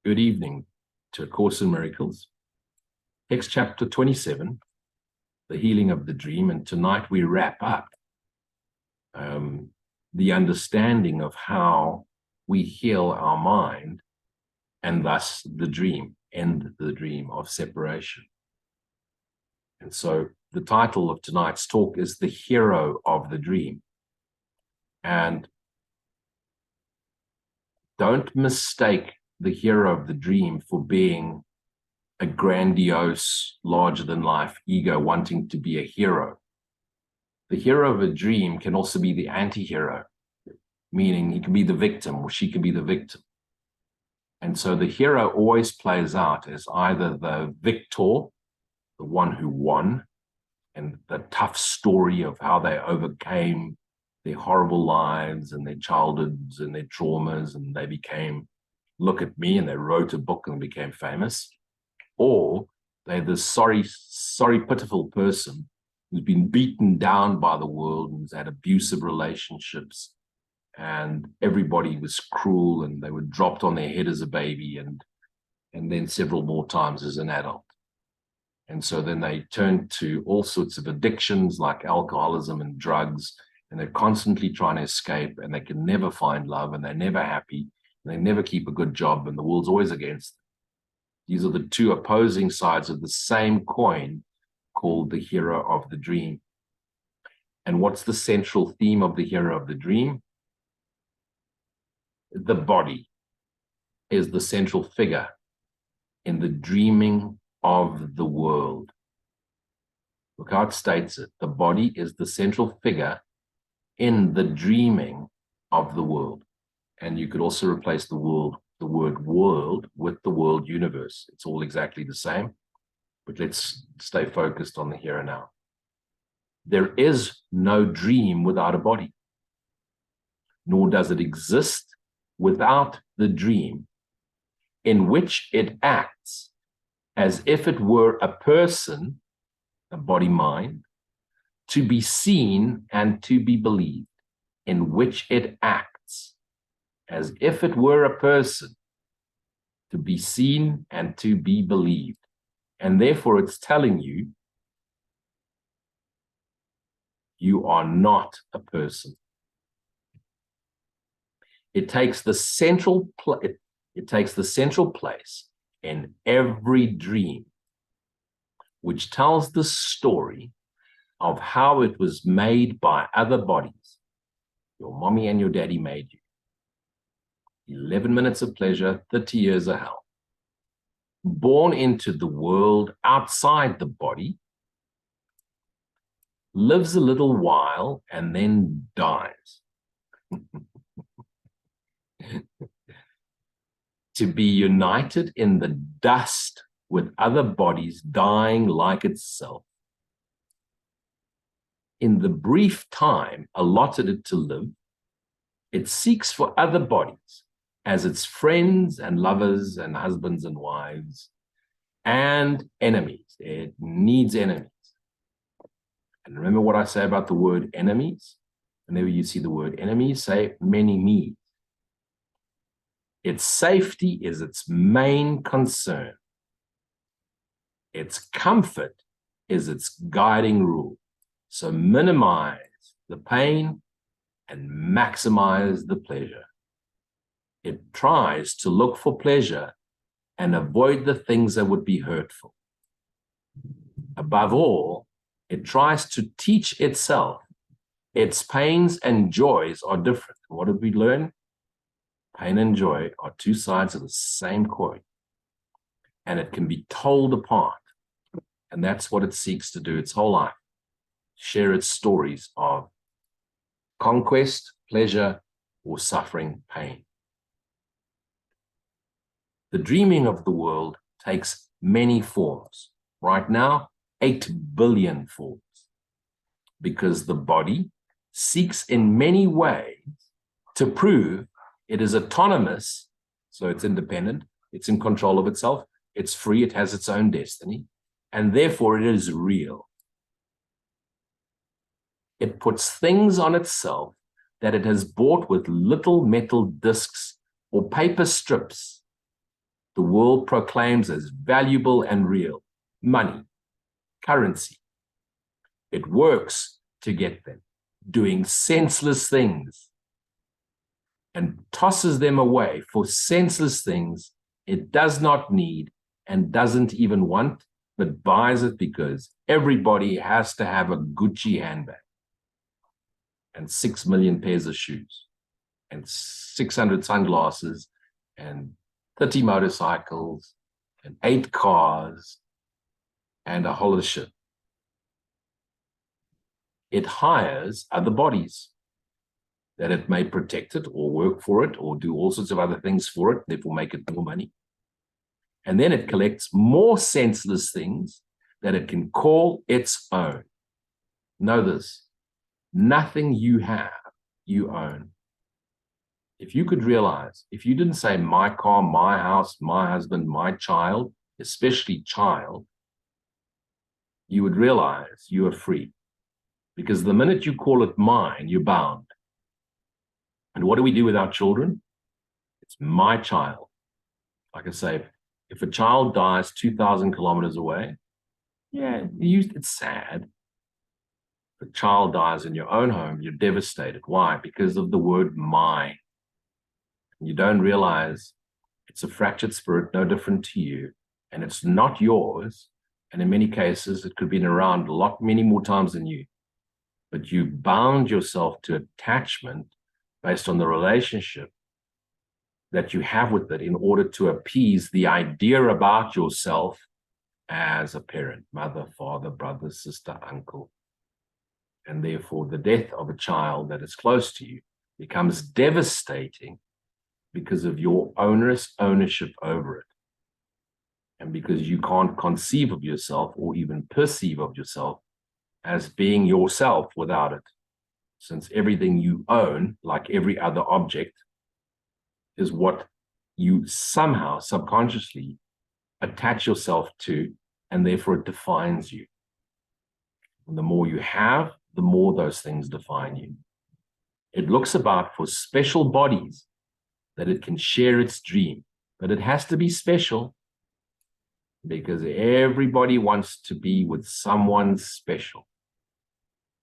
Good evening to A Course in Miracles. Text chapter 27, the healing of the dream. And tonight we wrap up the understanding of how we heal our mind and thus the dream, end the dream of separation. And so the title of tonight's talk is The Hero of the Dream. And don't mistake the hero of the dream for being a grandiose, larger-than-life ego wanting to be a hero. The hero of a dream can also be the anti-hero, meaning he can be the victim or she can be the victim. And so the hero always plays out as either the victor, the one who won, and the tough story of how they overcame their horrible lives and their childhoods and their traumas, and they became, look at me, and they wrote a book and became famous. Or they're the sorry, pitiful person who's been beaten down by the world and who's had abusive relationships, and everybody was cruel, and they were dropped on their head as a baby and then several more times as an adult. And so then they turn to all sorts of addictions like alcoholism and drugs, and they're constantly trying to escape, and they can never find love, and they're never happy, and they never keep a good job, and the world's always against them. These are the two opposing sides of the same coin called the hero of the dream. And what's the central theme of the hero of the dream? The body is the central figure in the dreaming of the world. Look how it states it. The body is the central figure in the dreaming of the world. And you could also replace the word world with the world universe. It's all exactly the same, but let's stay focused on the here and now. There is no dream without a body, nor does it exist without the dream, in which it acts as if it were a person, a body-mind, to be seen and to be believed, in which it acts as if it were a person, to be seen and to be believed. And therefore it's telling you, you are not a person. It takes the central place in every dream, which tells the story of how it was made by other bodies. Your mommy and your daddy made you. 11 minutes of pleasure, 30 years of hell. Born into the world outside the body, lives a little while, and then dies. To be united in the dust with other bodies dying like itself. In the brief time allotted it to live, it seeks for other bodies as its friends and lovers and husbands and wives and enemies. It needs enemies. And remember what I say about the word enemies? Whenever you see the word enemies, say many me. Its safety is its main concern. Its comfort is its guiding rule. So minimize the pain and maximize the pleasure. It tries to look for pleasure and avoid the things that would be hurtful. Above all, it tries to teach itself its pains and joys are different. What did we learn? Pain and joy are two sides of the same coin, and it can be told apart. And that's what it seeks to do its whole life. Share its stories of conquest, pleasure, or suffering, pain. The dreaming of the world takes many forms. Right now, 8 billion forms, because the body seeks in many ways to prove it is autonomous, so it's independent, it's in control of itself, it's free, it has its own destiny, and therefore it is real. It puts things on itself that it has bought with little metal discs or paper strips the world proclaims as valuable and real: money, currency. It works to get them, doing senseless things, and tosses them away for senseless things it does not need and doesn't even want, but buys it because everybody has to have a Gucci handbag and 6 million pairs of shoes and 600 sunglasses and 30 motorcycles and 8 cars and a whole lot of shit. It hires other bodies that it may protect it or work for it or do all sorts of other things for it, therefore make it more money. And then it collects more senseless things that it can call its own. Know this: nothing you have, you own. If you could realize, if you didn't say my car, my house, my husband, my child, especially child, you would realize you are free. Because the minute you call it mine, you're bound. And what do we do with our children? It's my child. Like I say, if a child dies 2,000 kilometers away, yeah, it's sad. If a child dies in your own home, you're devastated. Why? Because of the word mine. You don't realize it's a fractured spirit, no different to you, and it's not yours. And in many cases, it could have been around many more times than you. But you bound yourself to attachment based on the relationship that you have with it in order to appease the idea about yourself as a parent, mother, father, brother, sister, uncle. And therefore, the death of a child that is close to you becomes devastating because of your onerous ownership over it. And because you can't conceive of yourself or even perceive of yourself as being yourself without it. Since everything you own, like every other object, is what you somehow subconsciously attach yourself to, and therefore it defines you. And the more you have, the more those things define you. It looks about for special bodies that it can share its dream, but it has to be special because everybody wants to be with someone special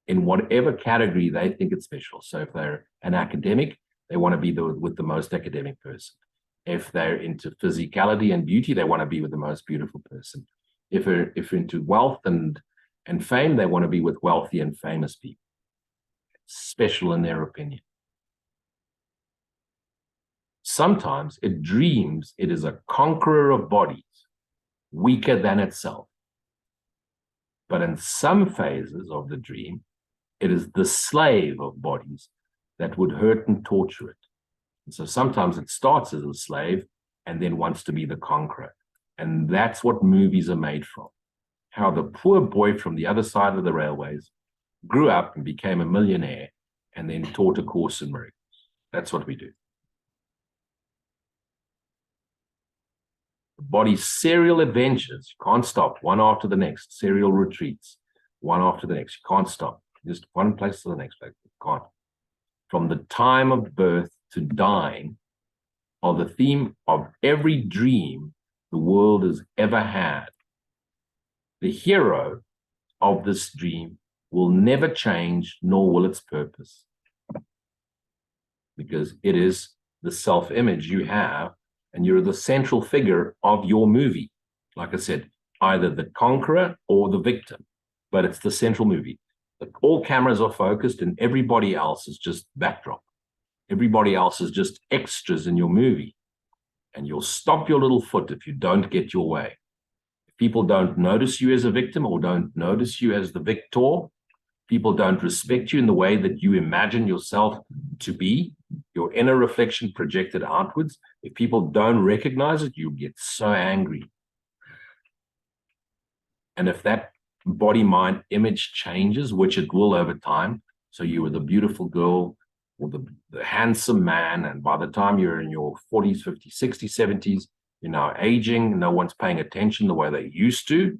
in whatever category they think it's special. So if they're an academic, they want to be with the most academic person. If they're into physicality and beauty, they want to be with the most beautiful person. If they're into wealth and fame, they want to be with wealthy and famous people. Special in their opinion. Sometimes it dreams it is a conqueror of bodies, weaker than itself. But in some phases of the dream, it is the slave of bodies that would hurt and torture it. And so sometimes it starts as a slave and then wants to be the conqueror. And that's what movies are made from. How the poor boy from the other side of the railways grew up and became a millionaire and then taught a course in miracles. That's what we do. The body's serial adventures, you can't stop, one after the next. Serial retreats, one after the next. You can't stop. Just one place to the next place. You can't. From the time of birth to dying are the theme of every dream the world has ever had. The hero of this dream will never change, nor will its purpose. Because it is the self-image you have, and you're the central figure of your movie. Like I said, either the conqueror or the victim, but it's the central movie. All cameras are focused and everybody else is just backdrop. Everybody else is just extras in your movie. And you'll stomp your little foot if you don't get your way. If people don't notice you as a victim or don't notice you as the victor, people don't respect you in the way that you imagine yourself to be, your inner reflection projected outwards. If people don't recognize it, you get so angry. And if that body-mind image changes, which it will over time, so you were the beautiful girl or the handsome man, and by the time you're in your 40s, 50s, 60s, 70s, you're now aging, no one's paying attention the way they used to.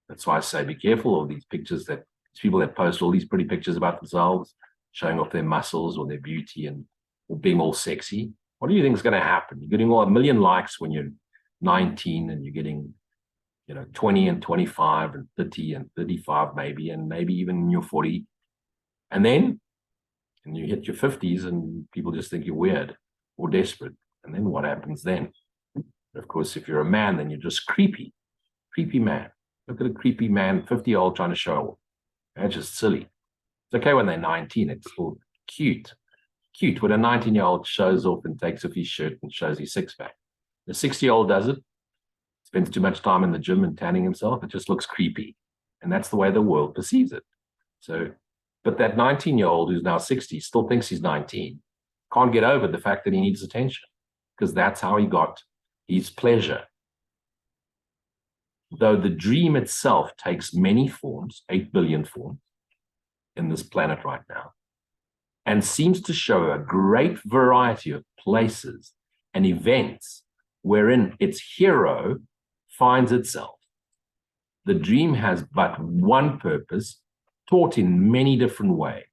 That's why I say be careful of these pictures that people that post all these pretty pictures about themselves, showing off their muscles or their beauty or being all sexy. What do you think is going to happen? You're getting all 1 million likes when you're 19 and you're getting, 20 and 25 and 30 and 35 maybe, and maybe even in your 40. And then you hit your 50s and people just think you're weird or desperate. And then what happens then? Of course, if you're a man, then you're just creepy man. Look at a creepy man, 50-year-old trying to show off. That's just silly. It's okay when they're 19. It's all cute. Cute when a 19-year-old shows off and takes off his shirt and shows his six-pack. The 60-year-old does it, spends too much time in the gym and tanning himself. It just looks creepy. And that's the way the world perceives it. So, but that 19-year-old who's now 60 still thinks he's 19, can't get over the fact that he needs attention, because that's how he got his pleasure. Though the dream itself takes many forms, 8 billion forms in this planet right now, and seems to show a great variety of places and events wherein its hero finds itself. The dream has but one purpose, taught in many different ways.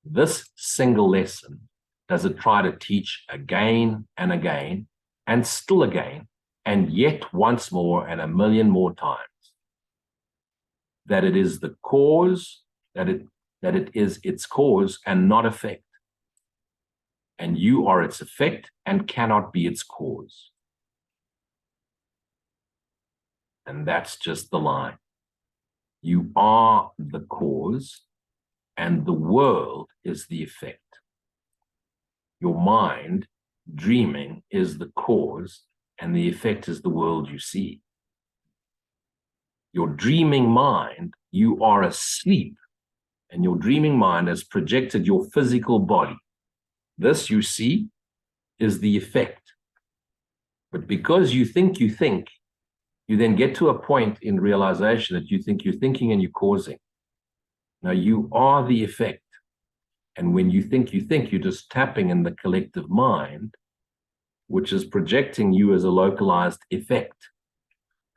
This single lesson does it try to teach again and again, and still again, and yet once more and a million more times, that it is the cause, that it is its cause and not effect. And you are its effect and cannot be its cause. And that's just the line. You are the cause, and the world is the effect. Your mind, dreaming, is the cause, and the effect is the world you see. Your dreaming mind, you are asleep, and your dreaming mind has projected your physical body. This, you see, is the effect. But because you think, you then get to a point in realization that you think you're thinking and you're causing. Now, you are the effect. And when you think, you're just tapping in the collective mind, which is projecting you as a localized effect,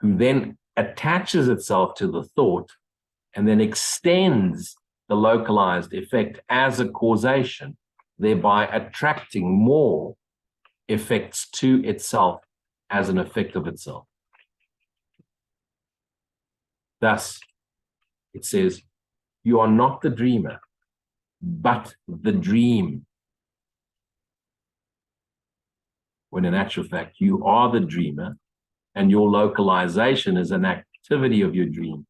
who then attaches itself to the thought and then extends the localized effect as a causation, thereby attracting more effects to itself as an effect of itself. Thus, it says, you are not the dreamer, but the dream. When in actual fact, you are the dreamer, and your localization is an activity of your dream.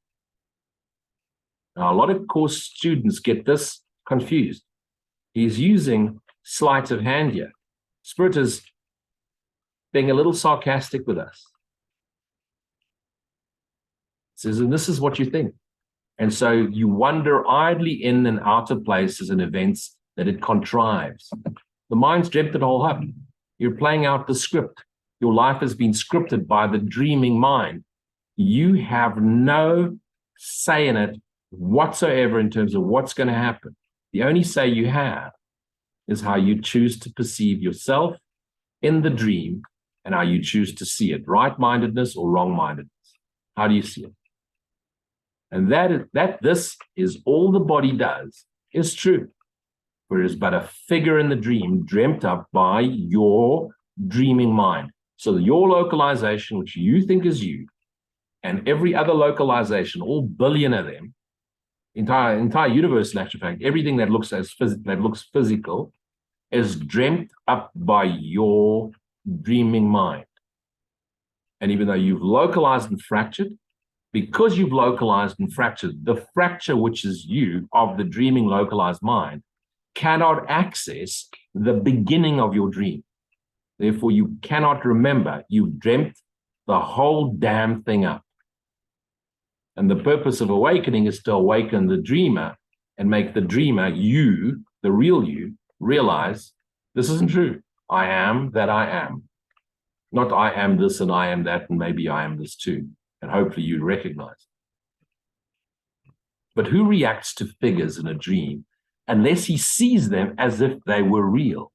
Now, a lot of course students get this confused. He's using sleight of hand here. Spirit is being a little sarcastic with us. It says, and this is what you think. And so you wander idly in and out of places and events that it contrives. The mind's dreamt it all up. You're playing out the script. Your life has been scripted by the dreaming mind. You have no say in it whatsoever in terms of what's going to happen. The only say you have is how you choose to perceive yourself in the dream and how you choose to see it, right-mindedness or wrong-mindedness. How do you see it? And this is all the body does is true. For it is but a figure in the dream dreamt up by your dreaming mind. So your localization, which you think is you, and every other localization, all billion of them, entire universe, in actual fact, everything that looks physical is dreamt up by your dreaming mind. And even though you've localized and fractured, because you've localized and fractured, the fracture which is you of the dreaming localized mind cannot access the beginning of your dream. Therefore, you cannot remember. You've dreamt the whole damn thing up. And the purpose of awakening is to awaken the dreamer and make the dreamer, you, the real you, realize this isn't true. I am that I am. Not I am this and I am that and maybe I am this too. And hopefully you recognize. But who reacts to figures in a dream unless he sees them as if they were real?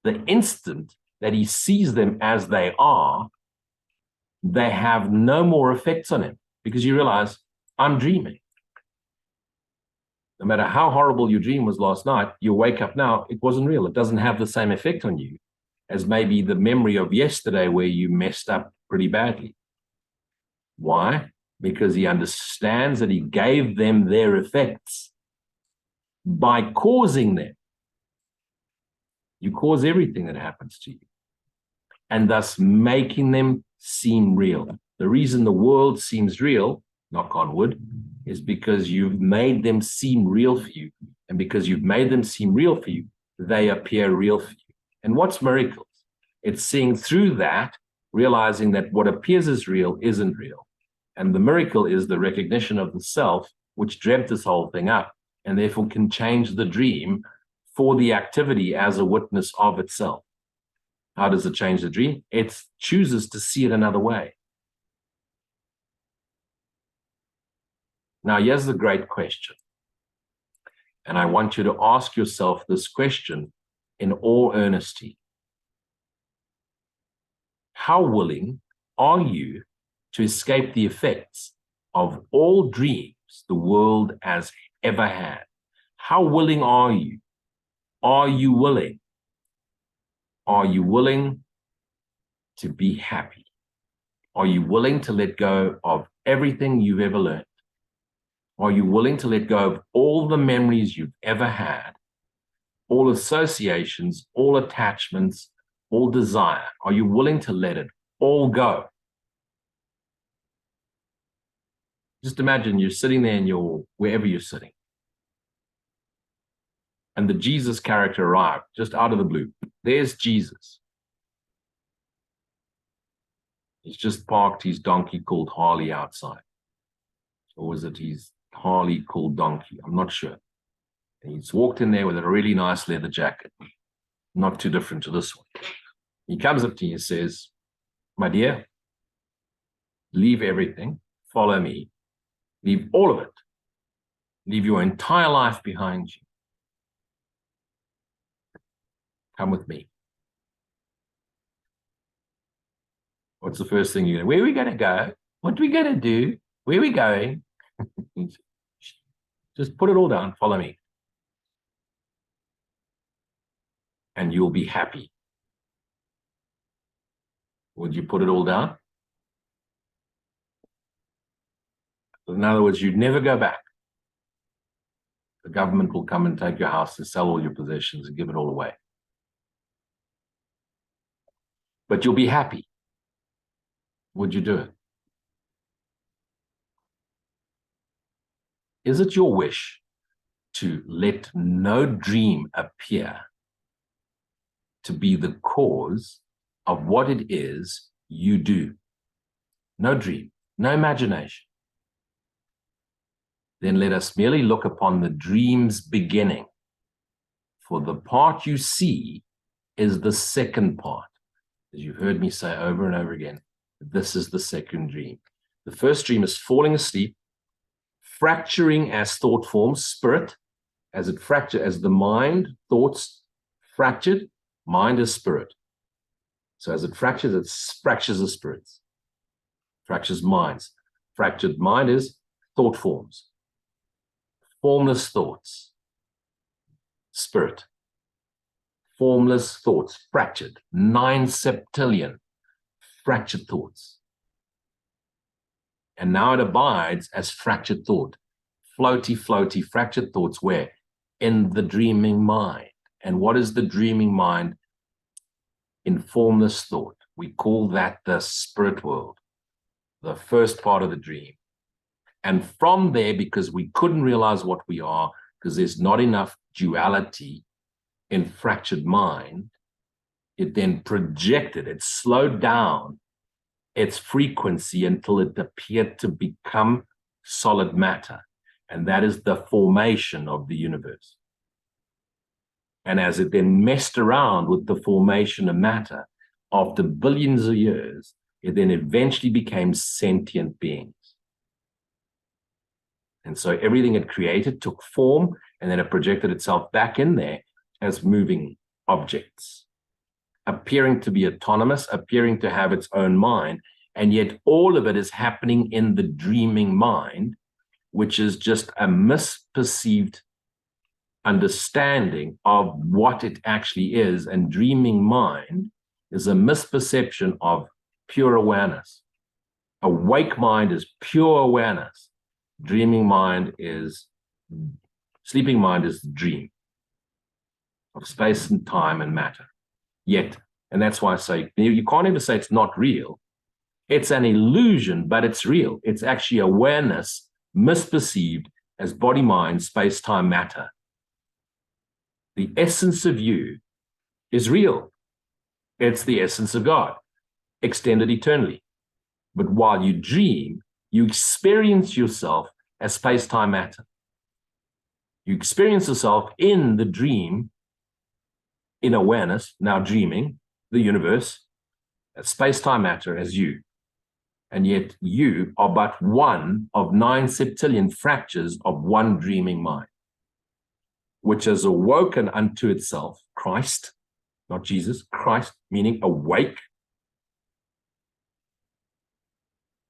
The instant that he sees them as they are, they have no more effects on him because you realize I'm dreaming. No matter how horrible your dream was last night, you wake up now, it wasn't real. It doesn't have the same effect on you as maybe the memory of yesterday where you messed up pretty badly. Why? Because he understands that he gave them their effects by causing them. You cause everything that happens to you, and thus making them seem real. The reason the world seems real, knock on wood, is because you've made them seem real for you. And because you've made them seem real for you, they appear real for you. And what's miracles? It's seeing through that, realizing that what appears as real isn't real. And the miracle is the recognition of the self, which dreamt this whole thing up, and therefore can change the dream for the activity as a witness of itself. How does it change the dream? It chooses to see it another way. Now, here's the great question. And I want you to ask yourself this question in all earnesty. How willing are you to escape the effects of all dreams the world has ever had? How willing are you? Are you willing? Are you willing to be happy? Are you willing to let go of everything you've ever learned? Are you willing to let go of all the memories you've ever had, all associations, all attachments, all desire? Are you willing to let it all go? Just imagine you're sitting there in wherever you're sitting, and the Jesus character arrived just out of the blue. There's Jesus. He's just parked his donkey called Harley outside. Or was it his Harley called donkey? I'm not sure. And he's walked in there with a really nice leather jacket, not too different to this one. He comes up to you and says, my dear, leave everything, follow me, leave all of it, leave your entire life behind you. Come with me. What's the first thing you're going to do? Where are we going to go? What are we going to do? Where are we going? Just put it all down. Follow me. And you'll be happy. Would you put it all down? In other words, you'd never go back. The government will come and take your house and sell all your possessions and give it all away. But you'll be happy. Would you do it? Is it your wish to let no dream appear to be the cause of what it is you do? No dream, no imagination. Then let us merely look upon the dream's beginning. For the part you see is the second part. As you've heard me say over and over again, this is the second dream. The first dream is falling asleep, fracturing as thought forms, spirit, as it fractures, as the mind, thoughts fractured, mind is spirit. So as it fractures the spirits, fractures minds. Fractured mind is thought forms, formless thoughts, spirit. Formless thoughts, fractured, 9 septillion fractured thoughts. And now it abides as fractured thought, floaty, fractured thoughts, where? In the dreaming mind. And what is the dreaming mind? In formless thought. We call that the spirit world, the first part of the dream. And from there, because we couldn't realize what we are, because there's not enough duality in fractured mind, it then projected, it slowed down its frequency until it appeared to become solid matter. And that is the formation of the universe. And as it then messed around with the formation of matter, after billions of years, it then eventually became sentient beings. And so everything it created took form, and then it projected itself back in there as moving objects, appearing to be autonomous, appearing to have its own mind, and yet all of it is happening in the dreaming mind, which is just a misperceived understanding of what it actually is, and dreaming mind is a misperception of pure awareness. Awake mind is pure awareness. Sleeping mind is the dream of space and time and matter. Yet, and that's why I say, you can't ever say it's not real. It's an illusion, but it's real. It's actually awareness misperceived as body, mind, space, time, matter. The essence of you is real. It's the essence of God, extended eternally. But while you dream, you experience yourself as space, time, matter. You experience yourself in the dream, in awareness, now dreaming, the universe, as space, time, matter, as you. And yet you are but one of 9 septillion fractures of one dreaming mind, which has awoken unto itself, Christ, not Jesus, Christ, meaning awake.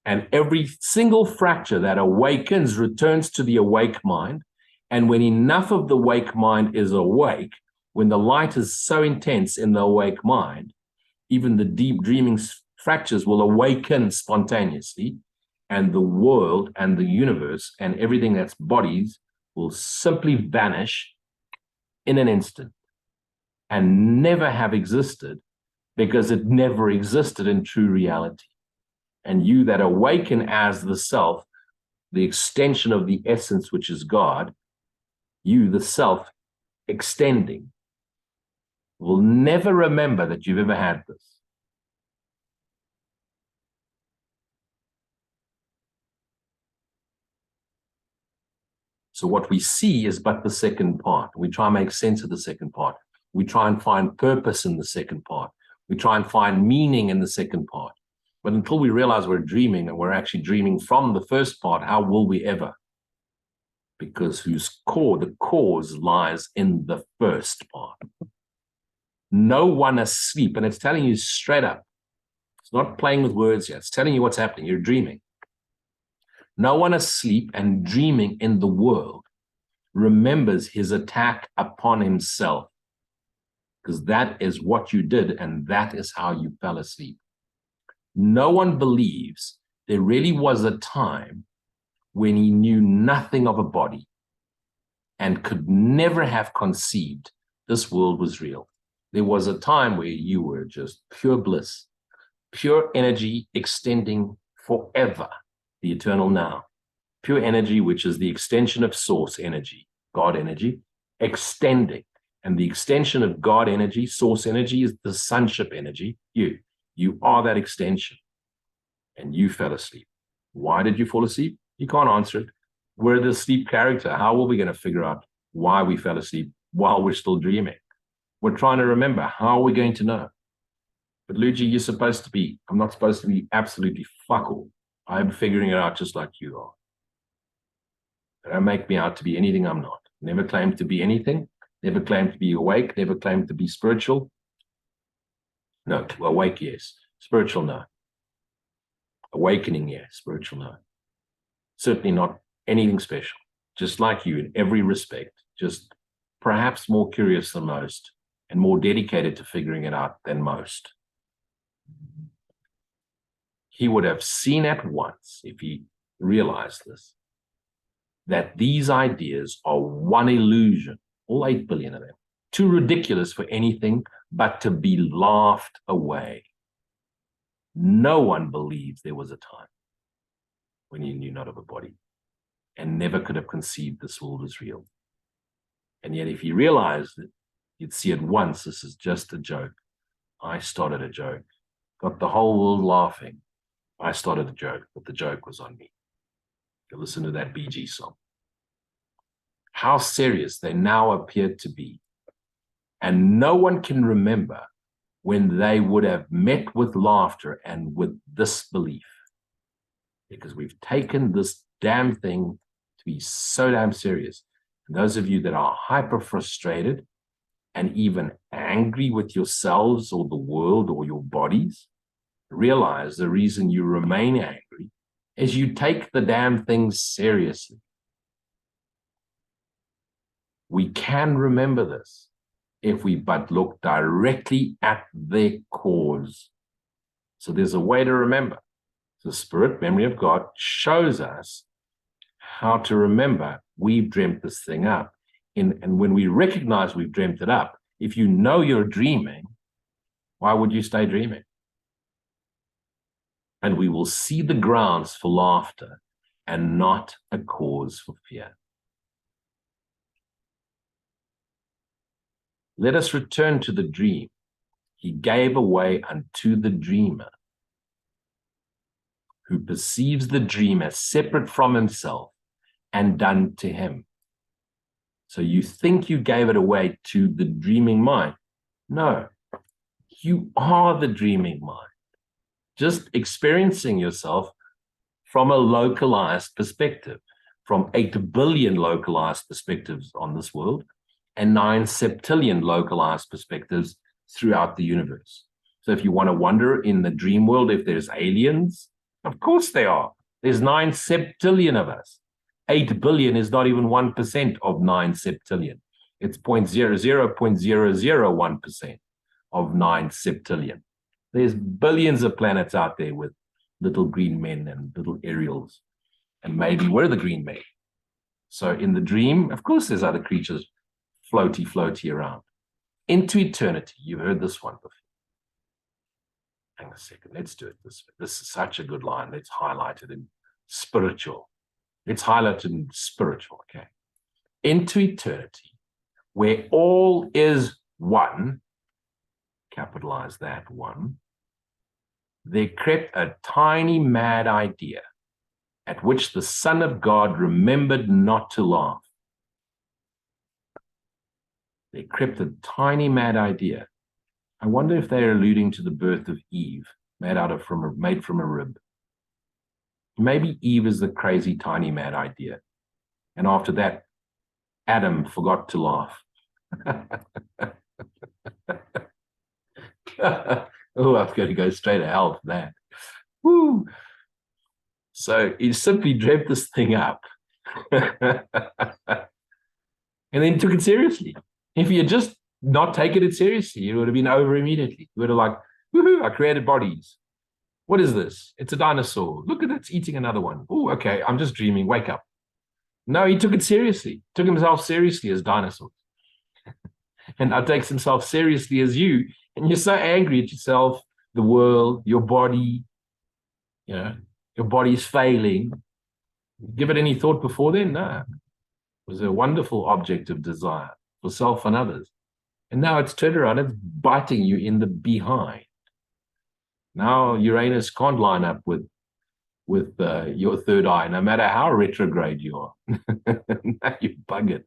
And every single fracture that awakens returns to the awake mind. And when enough of the awake mind is awake, when the light is so intense in the awake mind, even the deep dreaming fractures will awaken spontaneously, and the world and the universe and everything that's bodies will simply vanish in an instant and never have existed, because it never existed in true reality. And you that awaken as the self, the extension of the essence, which is God, you, the self extending, will never remember that you've ever had this. So what we see is but the second part. We try and make sense of the second part. We try and find purpose in the second part. We try and find meaning in the second part. But until we realize we're dreaming, and we're actually dreaming from the first part, how will we ever? Because the cause lies in the first part. No one asleep, and it's telling you straight up. It's not playing with words here. It's telling you what's happening. You're dreaming. No one asleep and dreaming in the world remembers his attack upon himself, because that is what you did, and that is how you fell asleep. No one believes there really was a time when he knew nothing of a body and could never have conceived this world was real. There was a time where you were just pure bliss, pure energy extending forever, the eternal now. Pure energy, which is the extension of source energy, God energy, extending. And the extension of God energy, source energy, is the sonship energy, you. You are that extension. And you fell asleep. Why did you fall asleep? You can't answer it. We're the sleep character. How are we going to figure out why we fell asleep while we're still dreaming? We're trying to remember. How are we going to know? But Luigi, you're supposed to be. I'm not supposed to be absolutely fuck all. I'm figuring it out just like you are. Don't make me out to be anything I'm not. Never claimed to be anything. Never claimed to be awake. Never claimed to be spiritual. No, awake, yes. Spiritual, no. Awakening, yes. Spiritual, no. Certainly not anything special. Just like you in every respect. Just perhaps more curious than most and more dedicated to figuring it out than most. He would have seen at once, if he realized this, that these ideas are one illusion, all 8 billion of them, too ridiculous for anything but to be laughed away. No one believes there was a time when you knew not of a body and never could have conceived this world as real. And yet if you realized it, you'd see at once this is just a joke. I started a joke, got the whole world laughing. I started a joke, but the joke was on me. You listen to that BG song. How serious they now appear to be. And no one can remember when they would have met with laughter and with disbelief. Because we've taken this damn thing to be so damn serious. And those of you that are hyper frustrated and even angry with yourselves or the world or your bodies, realize the reason you remain angry is you take the damn thing seriously. We can remember this if we but look directly at the cause. So there's a way to remember. The spirit memory of God shows us how to remember we've dreamt this thing up. And when we recognize we've dreamt it up, if you know you're dreaming, why would you stay dreaming? And we will see the grounds for laughter and not a cause for fear. Let us return to the dream. He gave away unto the dreamer, who perceives the dream as separate from himself and done to him. So you think you gave it away to the dreaming mind. No, you are the dreaming mind, just experiencing yourself from a localized perspective, from 8 billion localized perspectives on this world and 9 septillion localized perspectives throughout the universe. So if you want to wonder in the dream world if there's aliens, of course there are. There's 9 septillion of us. 8 billion is not even 1% of 9 septillion. It's 0.00001% of 9 septillion. There's billions of planets out there with little green men and little Ariels. And maybe we're the green men. So in the dream, of course, there's other creatures floaty around. Into eternity. You've heard this one before. Hang on a second. Let's do it this way. This is such a good line. Let's highlight it in spiritual. Let's highlight it in spiritual, okay? Into eternity, where all is one, capitalize that one, there crept a tiny mad idea at which the Son of God remembered not to laugh. There crept a tiny mad idea. I wonder if they're alluding to the birth of Eve, made from a rib. Maybe Eve is the crazy, tiny, mad idea. And after that, Adam forgot to laugh. Oh, I'm going to go straight to hell for that. Woo. So he simply dreamt this thing up and then took it seriously. If he had just not taken it seriously, it would have been over immediately. He would have like, woohoo, I created bodies. What is this? It's a dinosaur. Look at it, it's eating another one. Oh, okay, I'm just dreaming. Wake up. No, he took it seriously. Took himself seriously as dinosaurs. And now takes himself seriously as you. And you're so angry at yourself, the world, your body. You know, your body's failing. Give it any thought before then? No. It was a wonderful object of desire for self and others. And now it's turned around, it's biting you in the behind. Now Uranus can't line up with your third eye, no matter how retrograde you are. Now you bug it.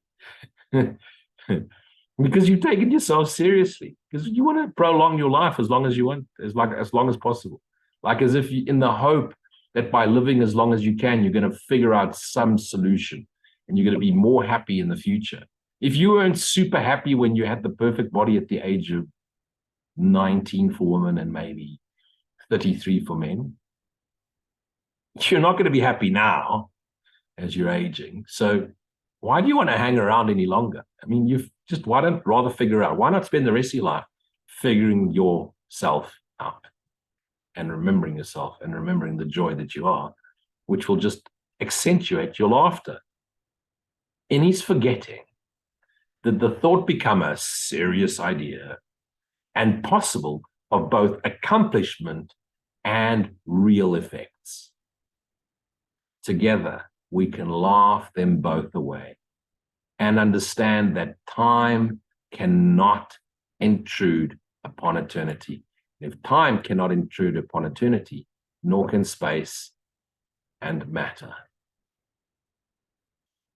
Because you've taken yourself seriously. Because you want to prolong your life as long as you want, as long as possible. Like as if you, in the hope that by living as long as you can, you're going to figure out some solution and you're going to be more happy in the future. If you weren't super happy when you had the perfect body at the age of 19 for women and maybe 33 for men, you're not going to be happy now as you're aging. So why do you want to hang around any longer? I mean, why don't rather figure out, why not spend the rest of your life figuring yourself out and remembering yourself and remembering the joy that you are, which will just accentuate your laughter. And he's forgetting that the thought become a serious idea and possible of both accomplishment and real effects. Together, we can laugh them both away and understand that time cannot intrude upon eternity. If time cannot intrude upon eternity, nor can space and matter.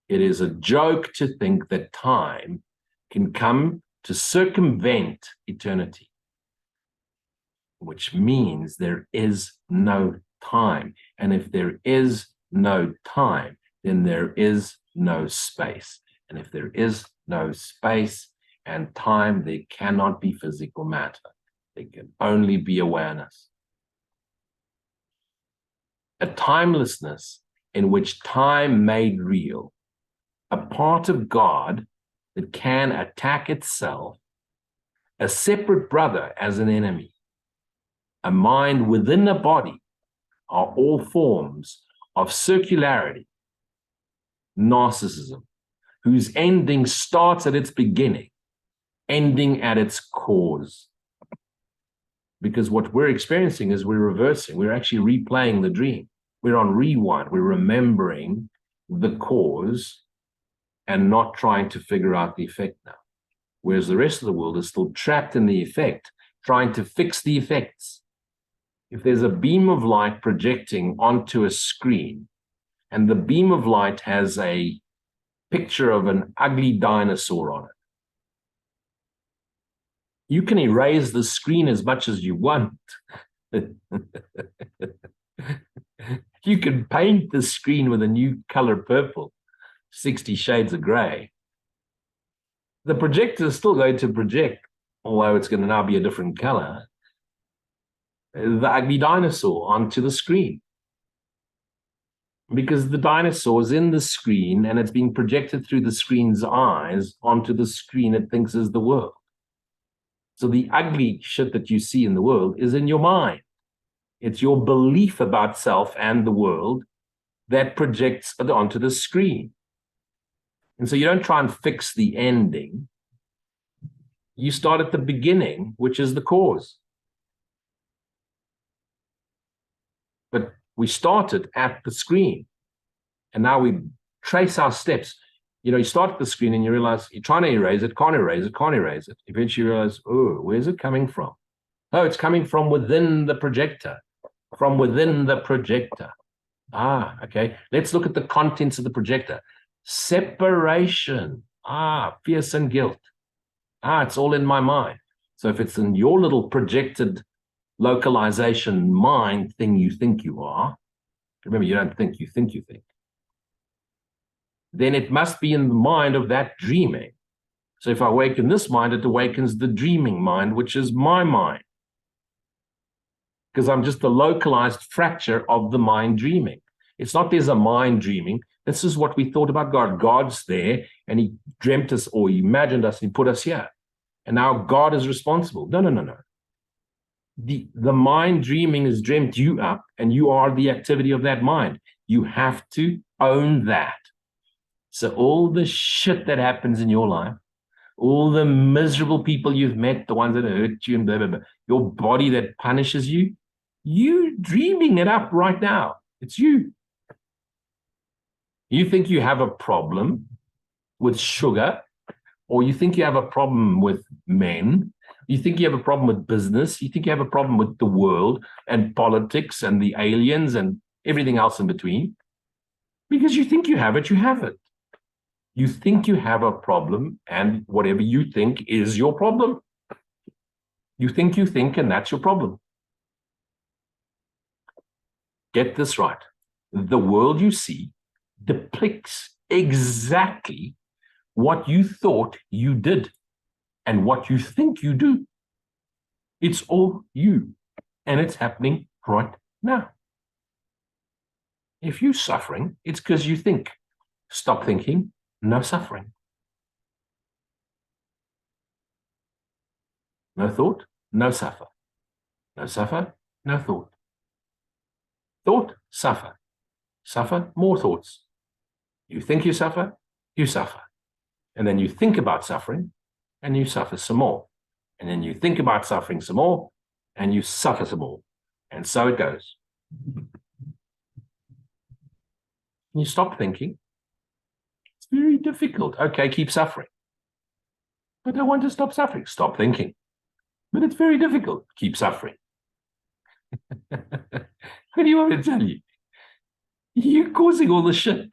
It is a joke to think that time can come to circumvent eternity, which means there is no time. And if there is no time, then there is no space. And if there is no space and time, there cannot be physical matter. There can only be awareness. A timelessness in which time made real, a part of God that can attack itself, a separate brother as an enemy, a mind within a body, are all forms of circularity, narcissism, whose ending starts at its beginning, ending at its cause. Because what we're experiencing is we're reversing. We're actually replaying the dream. We're on rewind. We're remembering the cause and not trying to figure out the effect now. Whereas the rest of the world is still trapped in the effect, trying to fix the effects. If there's a beam of light projecting onto a screen, and the beam of light has a picture of an ugly dinosaur on it, you can erase the screen as much as you want. You can paint the screen with a new color purple, 60 shades of gray. The projector is still going to project, although it's going to now be a different color, the ugly dinosaur onto the screen. Because the dinosaur is in the screen and it's being projected through the screen's eyes onto the screen it thinks is the world. So the ugly shit that you see in the world is in your mind. It's your belief about self and the world that projects onto the screen. And so you don't try and fix the ending. You start at the beginning, which is the cause. But we started at the screen. And now we trace our steps. You know, you start at the screen and you realize you're trying to erase it, can't erase it, can't erase it. Eventually you realize, oh, where's it coming from? Oh, it's coming from within the projector. From within the projector. Ah, okay. Let's look at the contents of the projector. Separation. Ah, fear and guilt. Ah, it's all in my mind. So if it's in your little projected localization mind thing you think you are, remember, you don't think you think you think, then it must be in the mind of that dreaming. So if I awaken this mind, it awakens the dreaming mind, which is my mind. Because I'm just the localized fracture of the mind dreaming. It's not there's a mind dreaming. This is what we thought about God. God's there, and he dreamt us or he imagined us and he put us here. And now God is responsible. No, no, no, no. The mind dreaming has dreamt you up, and you are the activity of that mind. You have to own that. So all the shit that happens in your life, all the miserable people you've met, the ones that hurt you, and blah, blah, blah, your body that punishes you, you dreaming it up right now. It's you. You think you have a problem with sugar, or you think you have a problem with men, you think you have a problem with business, you think you have a problem with the world and politics and the aliens and everything else in between. Because you think you have it, you have it. You think you have a problem, and whatever you think is your problem. You think, and that's your problem. Get this right. The world you see depicts exactly what you thought you did and what you think you do. It's all you, and it's happening right now. If you're suffering, it's because you think. Stop thinking, no suffering. No thought, no suffer. No suffer, no thought. Thought, suffer. Suffer, more thoughts. You think you suffer, and then you think about suffering, and you suffer some more. And then you think about suffering some more, and you suffer some more. And so it goes. You stop thinking. It's very difficult. Okay, keep suffering. But I want to stop suffering. Stop thinking. But it's very difficult. Keep suffering. What do you want me to tell you? You're causing all the shit.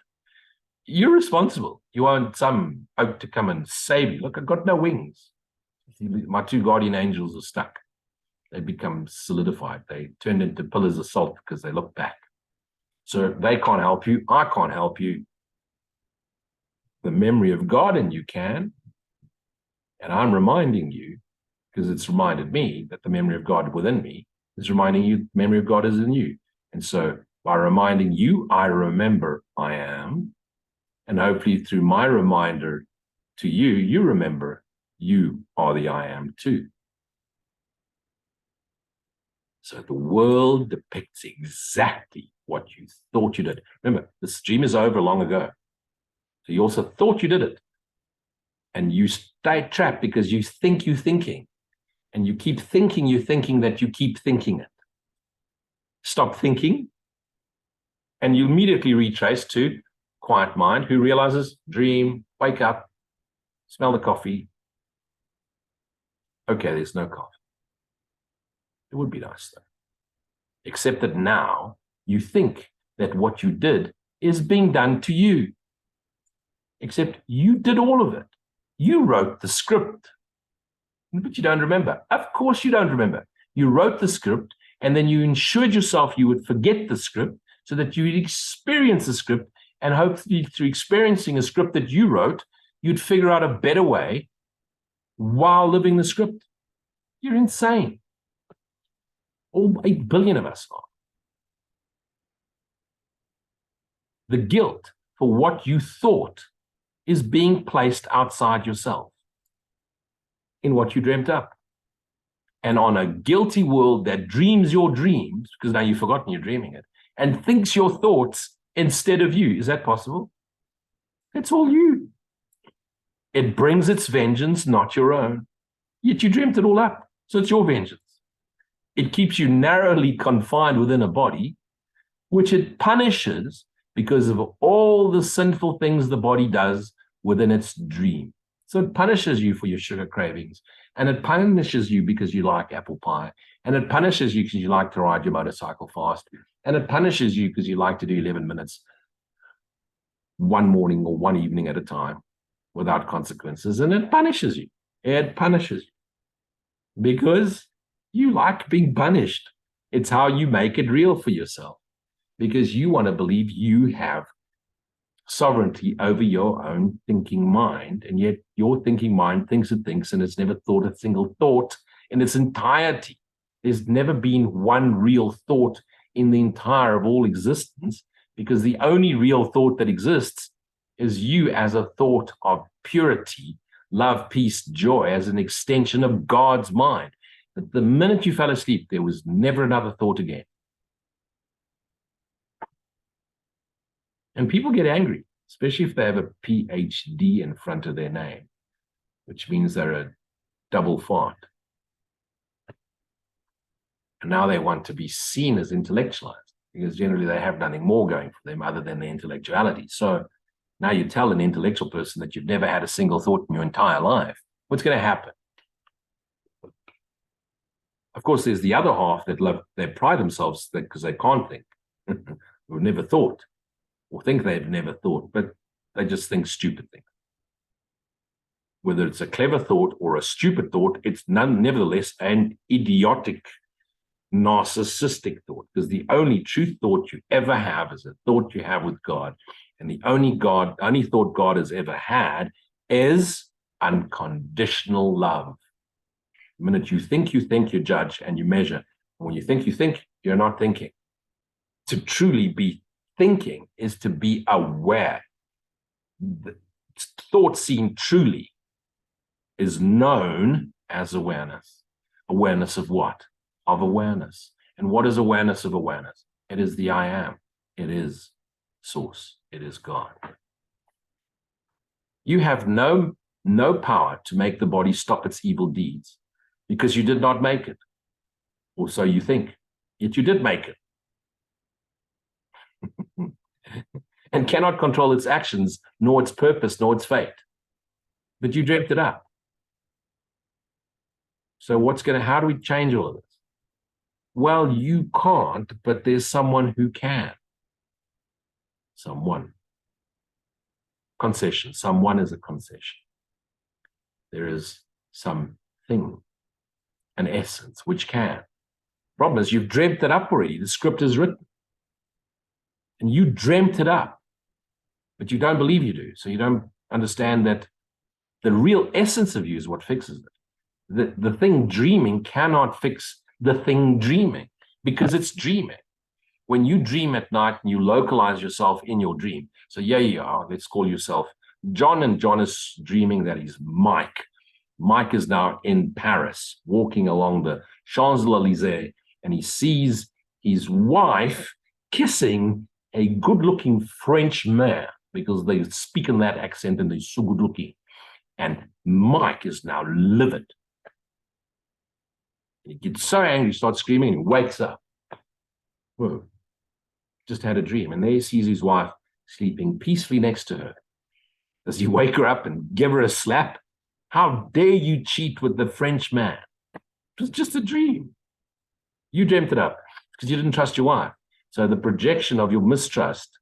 You're responsible. You want some oak to come and save you. Look, I've got no wings. My two guardian angels are stuck. They become solidified. They turned into pillars of salt because they look back. So they can't help you. I can't help you. The memory of God in you can. And I'm reminding you, because it's reminded me that the memory of God within me is reminding you the memory of God is in you. And so by reminding you, I remember I am. And hopefully through my reminder, to you, you remember you are the I am too. So the world depicts exactly what you thought you did. Remember, this dream is over long ago. So you also thought you did it. And you stay trapped because you think you're thinking. And you keep thinking you're thinking that you keep thinking it. Stop thinking. And you immediately retrace to quiet mind, who realizes, dream, wake up, smell the coffee. Okay, there's no coffee. It would be nice though. Except that now you think that what you did is being done to you. Except you did all of it. You wrote the script. But you don't remember. Of course you don't remember. You wrote the script and then you ensured yourself you would forget the script so that you would experience the script, and hopefully through experiencing a script that you wrote, you'd figure out a better way while living the script. You're insane. All 8 billion of us are. The guilt for what you thought is being placed outside yourself in what you dreamt up. And on a guilty world that dreams your dreams, because now you've forgotten you're dreaming it, and thinks your thoughts instead of you. Is that possible? It's all you. It brings its vengeance, not your own. Yet you dreamt it all up, so it's your vengeance. It keeps you narrowly confined within a body, which it punishes because of all the sinful things the body does within its dream. So it punishes you for your sugar cravings, and it punishes you because you like apple pie, and it punishes you because you like to ride your motorcycle fast, and it punishes you because you like to do 11 minutes one morning or one evening at a time without consequences, and it punishes you. It punishes you because you like being punished. It's how you make it real for yourself, because you want to believe you have sovereignty over your own thinking mind, and yet your thinking mind thinks it thinks, and it's never thought a single thought in its entirety. There's never been one real thought in the entire of all existence, because the only real thought that exists is you as a thought of purity, love, peace, joy, as an extension of God's mind. But the minute you fell asleep, there was never another thought again. And people get angry, especially if they have a PhD in front of their name, which means they're a double fart. And now they want to be seen as intellectualized, because generally they have nothing more going for them other than their intellectuality. So now you tell an intellectual person that you've never had a single thought in your entire life, what's going to happen? Of course, there's the other half that they pride themselves because they can't think, who've never thought, or think they've never thought, but they just think stupid things. Whether it's a clever thought or a stupid thought, it's nevertheless an idiotic, narcissistic thought, because the only true thought you ever have is a thought you have with God. And the only thought God has ever had is unconditional love. The minute you think, you judge and you measure. And when you think, you're not thinking. To truly be thinking is to be aware. The thought seen truly is known as awareness. Awareness of what? Of awareness. And what is awareness of awareness? It is the I am. It is source. It is God. You have no power to make the body stop its evil deeds, because you did not make it. Or so you think. Yet you did make it. And cannot control its actions, nor its purpose, nor its fate. But you dreamt it up. So how do we change all of this? Well, you can't, but there's someone who can. Someone. Concession. Someone is a concession. There is something, an essence, which can. Problem is, you've dreamt it up already. The script is written. And you dreamt it up. But you don't believe you do. So you don't understand that the real essence of you is what fixes it. The thing dreaming cannot fix the thing dreaming, because it's dreaming. When you dream at night and you localize yourself in your dream, so yeah, let's call yourself John is dreaming that he's Mike. Mike is now in Paris, walking along the Champs-Élysées, and he sees his wife kissing a good-looking French man, because they speak in that accent and they're so good-looking. And Mike is now livid. He gets so angry, he starts screaming, and he wakes up. Whoa, just had a dream. And there he sees his wife sleeping peacefully next to her. Does he wake her up and give her a slap? How dare you cheat with the French man? It was just a dream. You dreamt it up because you didn't trust your wife. So the projection of your mistrust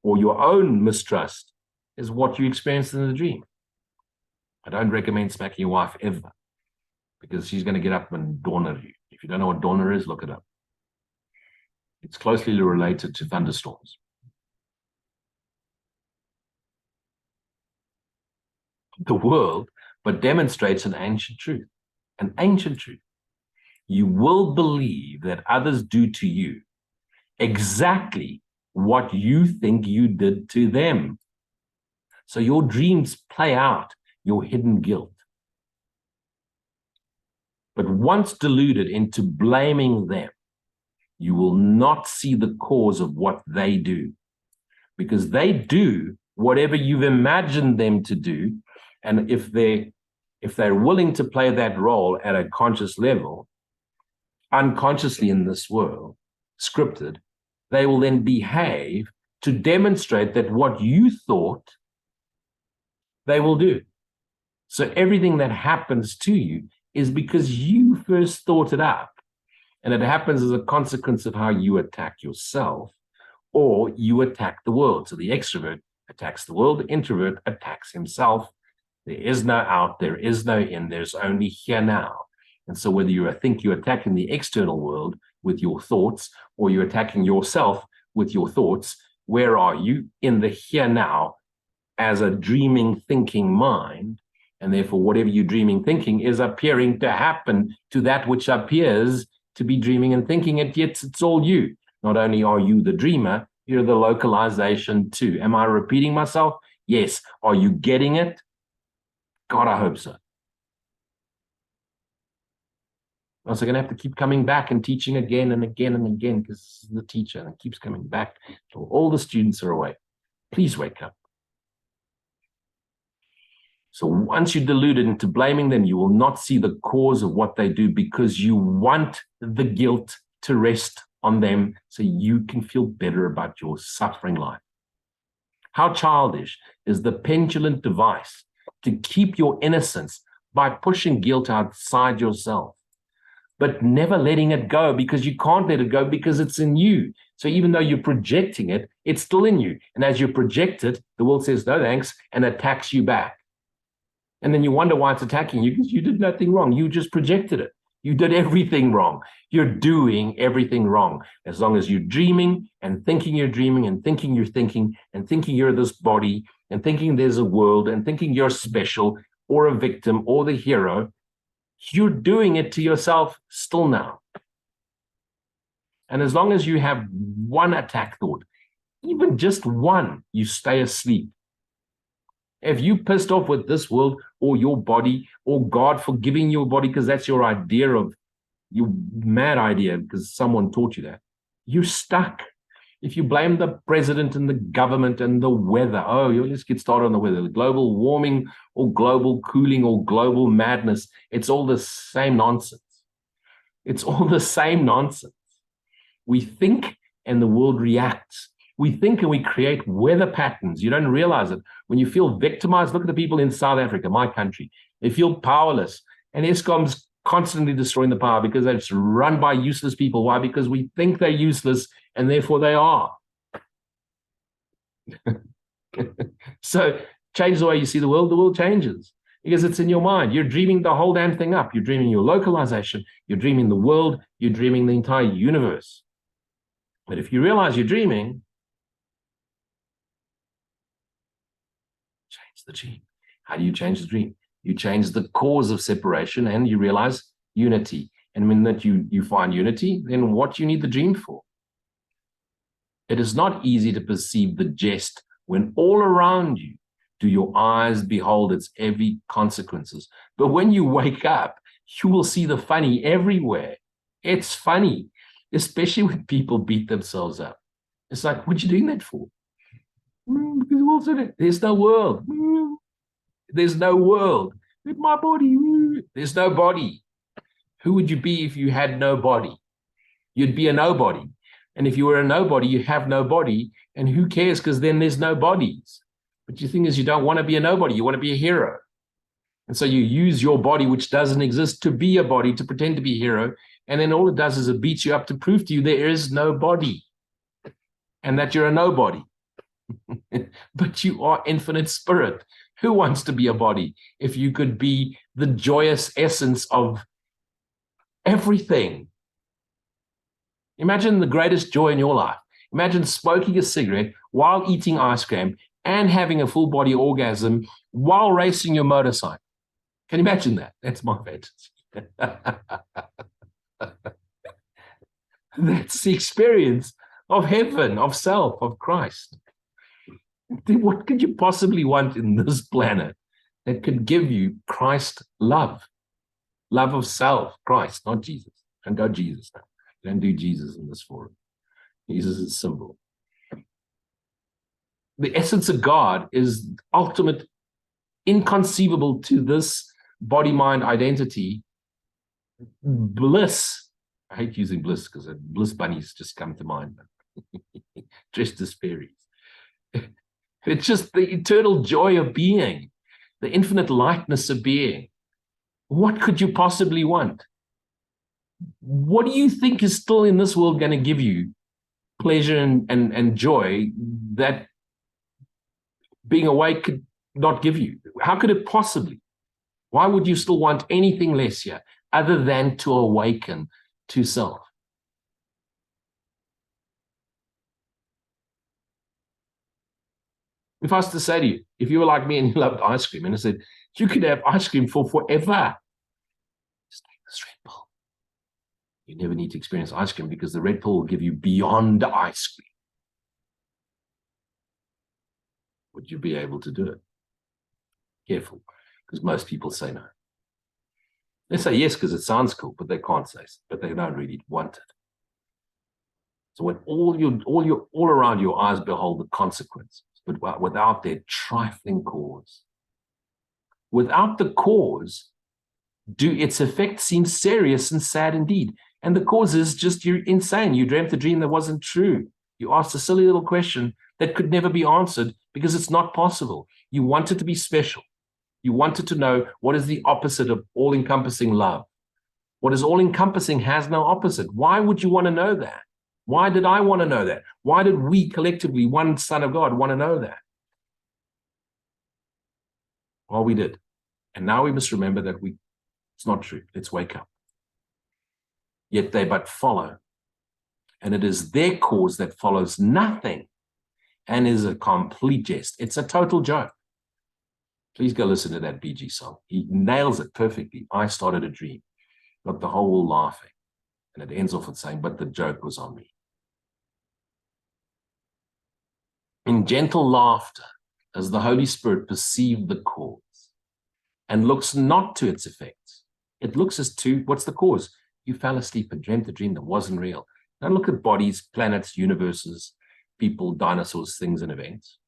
or your own mistrust is what you experienced in the dream. I don't recommend smacking your wife ever, because she's going to get up and donner you. If you don't know what donner is, look it up. It's closely related to thunderstorms. The world, but demonstrates an ancient truth. An ancient truth. You will believe that others do to you exactly what you think you did to them. So your dreams play out your hidden guilt. But once deluded into blaming them, you will not see the cause of what they do, because they do whatever you've imagined them to do. And if they're willing to play that role at a conscious level, unconsciously in this world, scripted, they will then behave to demonstrate that what you thought they will do. So everything that happens to you is because you first thought it up. And it happens as a consequence of how you attack yourself or you attack the world. So the extrovert attacks the world, the introvert attacks himself. There is no out, there is no in, there's only here now. And so whether you think you're attacking the external world with your thoughts or you're attacking yourself with your thoughts, where are you? In the here now as a dreaming, thinking mind. And therefore, whatever you're dreaming, thinking is appearing to happen to that which appears to be dreaming and thinking, and yet it's all you. Not only are you the dreamer, you're the localization too. Am I repeating myself? Yes. Are you getting it? God, I hope so. I'm also going to have to keep coming back and teaching again and again and again, because this is the teacher and it keeps coming back till all the students are away. Please wake up. So once you're deluded into blaming them, you will not see the cause of what they do, because you want the guilt to rest on them so you can feel better about your suffering life. How childish is the petulant device to keep your innocence by pushing guilt outside yourself, but never letting it go, because you can't let it go because it's in you. So even though you're projecting it, it's still in you. And as you project it, the world says no thanks and attacks you back. And then you wonder why it's attacking you, because you did nothing wrong. You just projected it. You did everything wrong. You're doing everything wrong. As long as you're dreaming and thinking you're dreaming and thinking you're thinking and thinking you're this body and thinking there's a world and thinking you're special or a victim or the hero, you're doing it to yourself still now. And as long as you have one attack thought, even just one, you stay asleep. If you pissed off with this world or your body or God for giving your body, because that's your idea of your mad idea because someone taught you that, you're stuck. If you blame the president and the government and the weather, let's get started on the weather, global warming or global cooling or global madness, it's all the same nonsense. It's all the same nonsense. We think and the world reacts. We think and we create weather patterns. You don't realize it. When you feel victimized, look at the people in South Africa, my country. They feel powerless. And Eskom's constantly destroying the power because it's run by useless people. Why? Because we think they're useless and therefore they are. So change the way you see the world changes because it's in your mind. You're dreaming the whole damn thing up. You're dreaming your localization. You're dreaming the world. You're dreaming the entire universe. But if you realize you're dreaming, change the dream. How do you change the dream? You change the cause of separation and you realize unity. And when that you find unity, then what do you need the dream for? It is not easy to perceive the jest when all around you do your eyes behold its heavy consequences. But when you wake up, you will see the funny everywhere. It's funny, especially when people beat themselves up. It's like, what are you doing that for? Because there's no world. There's no world. With my body, there's no body. Who would you be if you had no body? You'd be a nobody. And if you were a nobody, you have no body. And who cares? Because then there's no bodies. But the thing is, you don't want to be a nobody. You want to be a hero. And so you use your body, which doesn't exist, to be a body, to pretend to be a hero. And then all it does is it beats you up to prove to you there is no body and that you're a nobody. But you are infinite spirit. Who wants to be a body if you could be the joyous essence of everything? Imagine the greatest joy in your life. Imagine smoking a cigarette while eating ice cream and having a full body orgasm while racing your motorcycle. Can you imagine that? That's my fantasy. That's the experience of heaven, of self, of Christ. What could you possibly want in this planet that could give you Christ love? Love of self, Christ, not Jesus. Don't go Jesus now. Don't do Jesus in this forum. Jesus is symbol. The essence of God is ultimate, inconceivable to this body-mind identity, bliss. I hate using bliss because bliss bunnies just come to mind, dressed as fairies. It's just the eternal joy of being, the infinite lightness of being. What could you possibly want? What do you think is still in this world going to give you pleasure and joy that being awake could not give you? How could it possibly? Why would you still want anything less here other than to awaken to self? If I was to say to you, if you were like me and you loved ice cream, and I said, you could have ice cream for forever, just take this Red Bull. You never need to experience ice cream because the Red Bull will give you beyond ice cream. Would you be able to do it? Careful, because most people say no. They say yes because it sounds cool, but they can't say so, but they don't really want it. So when all around your eyes behold the consequences, but without their trifling cause. Without the cause, do its effects seem serious and sad indeed? And the cause is just you're insane. You dreamt a dream that wasn't true. You asked a silly little question that could never be answered because it's not possible. You wanted to be special. You wanted to know what is the opposite of all-encompassing love. What is all-encompassing has no opposite. Why would you want to know that? Why did I want to know that? Why did we collectively, one Son of God, want to know that? Well, we did. And now we must remember that it's not true. Let's wake up. Yet they but follow. And it is their cause that follows nothing and is a complete jest. It's a total joke. Please go listen to that BG song. He nails it perfectly. I started a dream. Got the whole world laughing. And it ends off with saying, but the joke was on me. In gentle laughter, as the Holy Spirit perceived the cause and looks not to its effects. It looks as to what's the cause? You fell asleep and dreamt a dream that wasn't real. Don't look at bodies, planets, universes, people, dinosaurs, things, and events.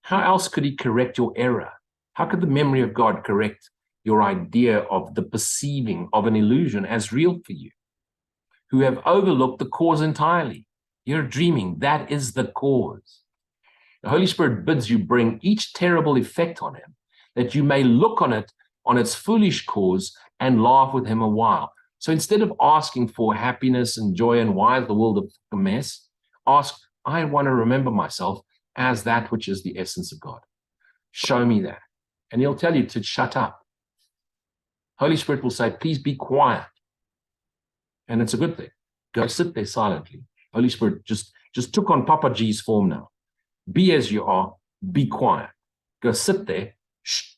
How else could he correct your error? How could the memory of God correct your idea of the perceiving of an illusion as real for you, who have overlooked the cause entirely? You're dreaming. That is the cause. The Holy Spirit bids you bring each terrible effect on him, that you may look on it, on its foolish cause, and laugh with him a while. So instead of asking for happiness and joy and why is the world a mess, ask, I want to remember myself as that which is the essence of God. Show me that. And he'll tell you to shut up. Holy Spirit will say, please be quiet. And it's a good thing. Go sit there silently. Holy Spirit just took on Papa G's form now. Be as you are, be quiet. Go sit there, shh,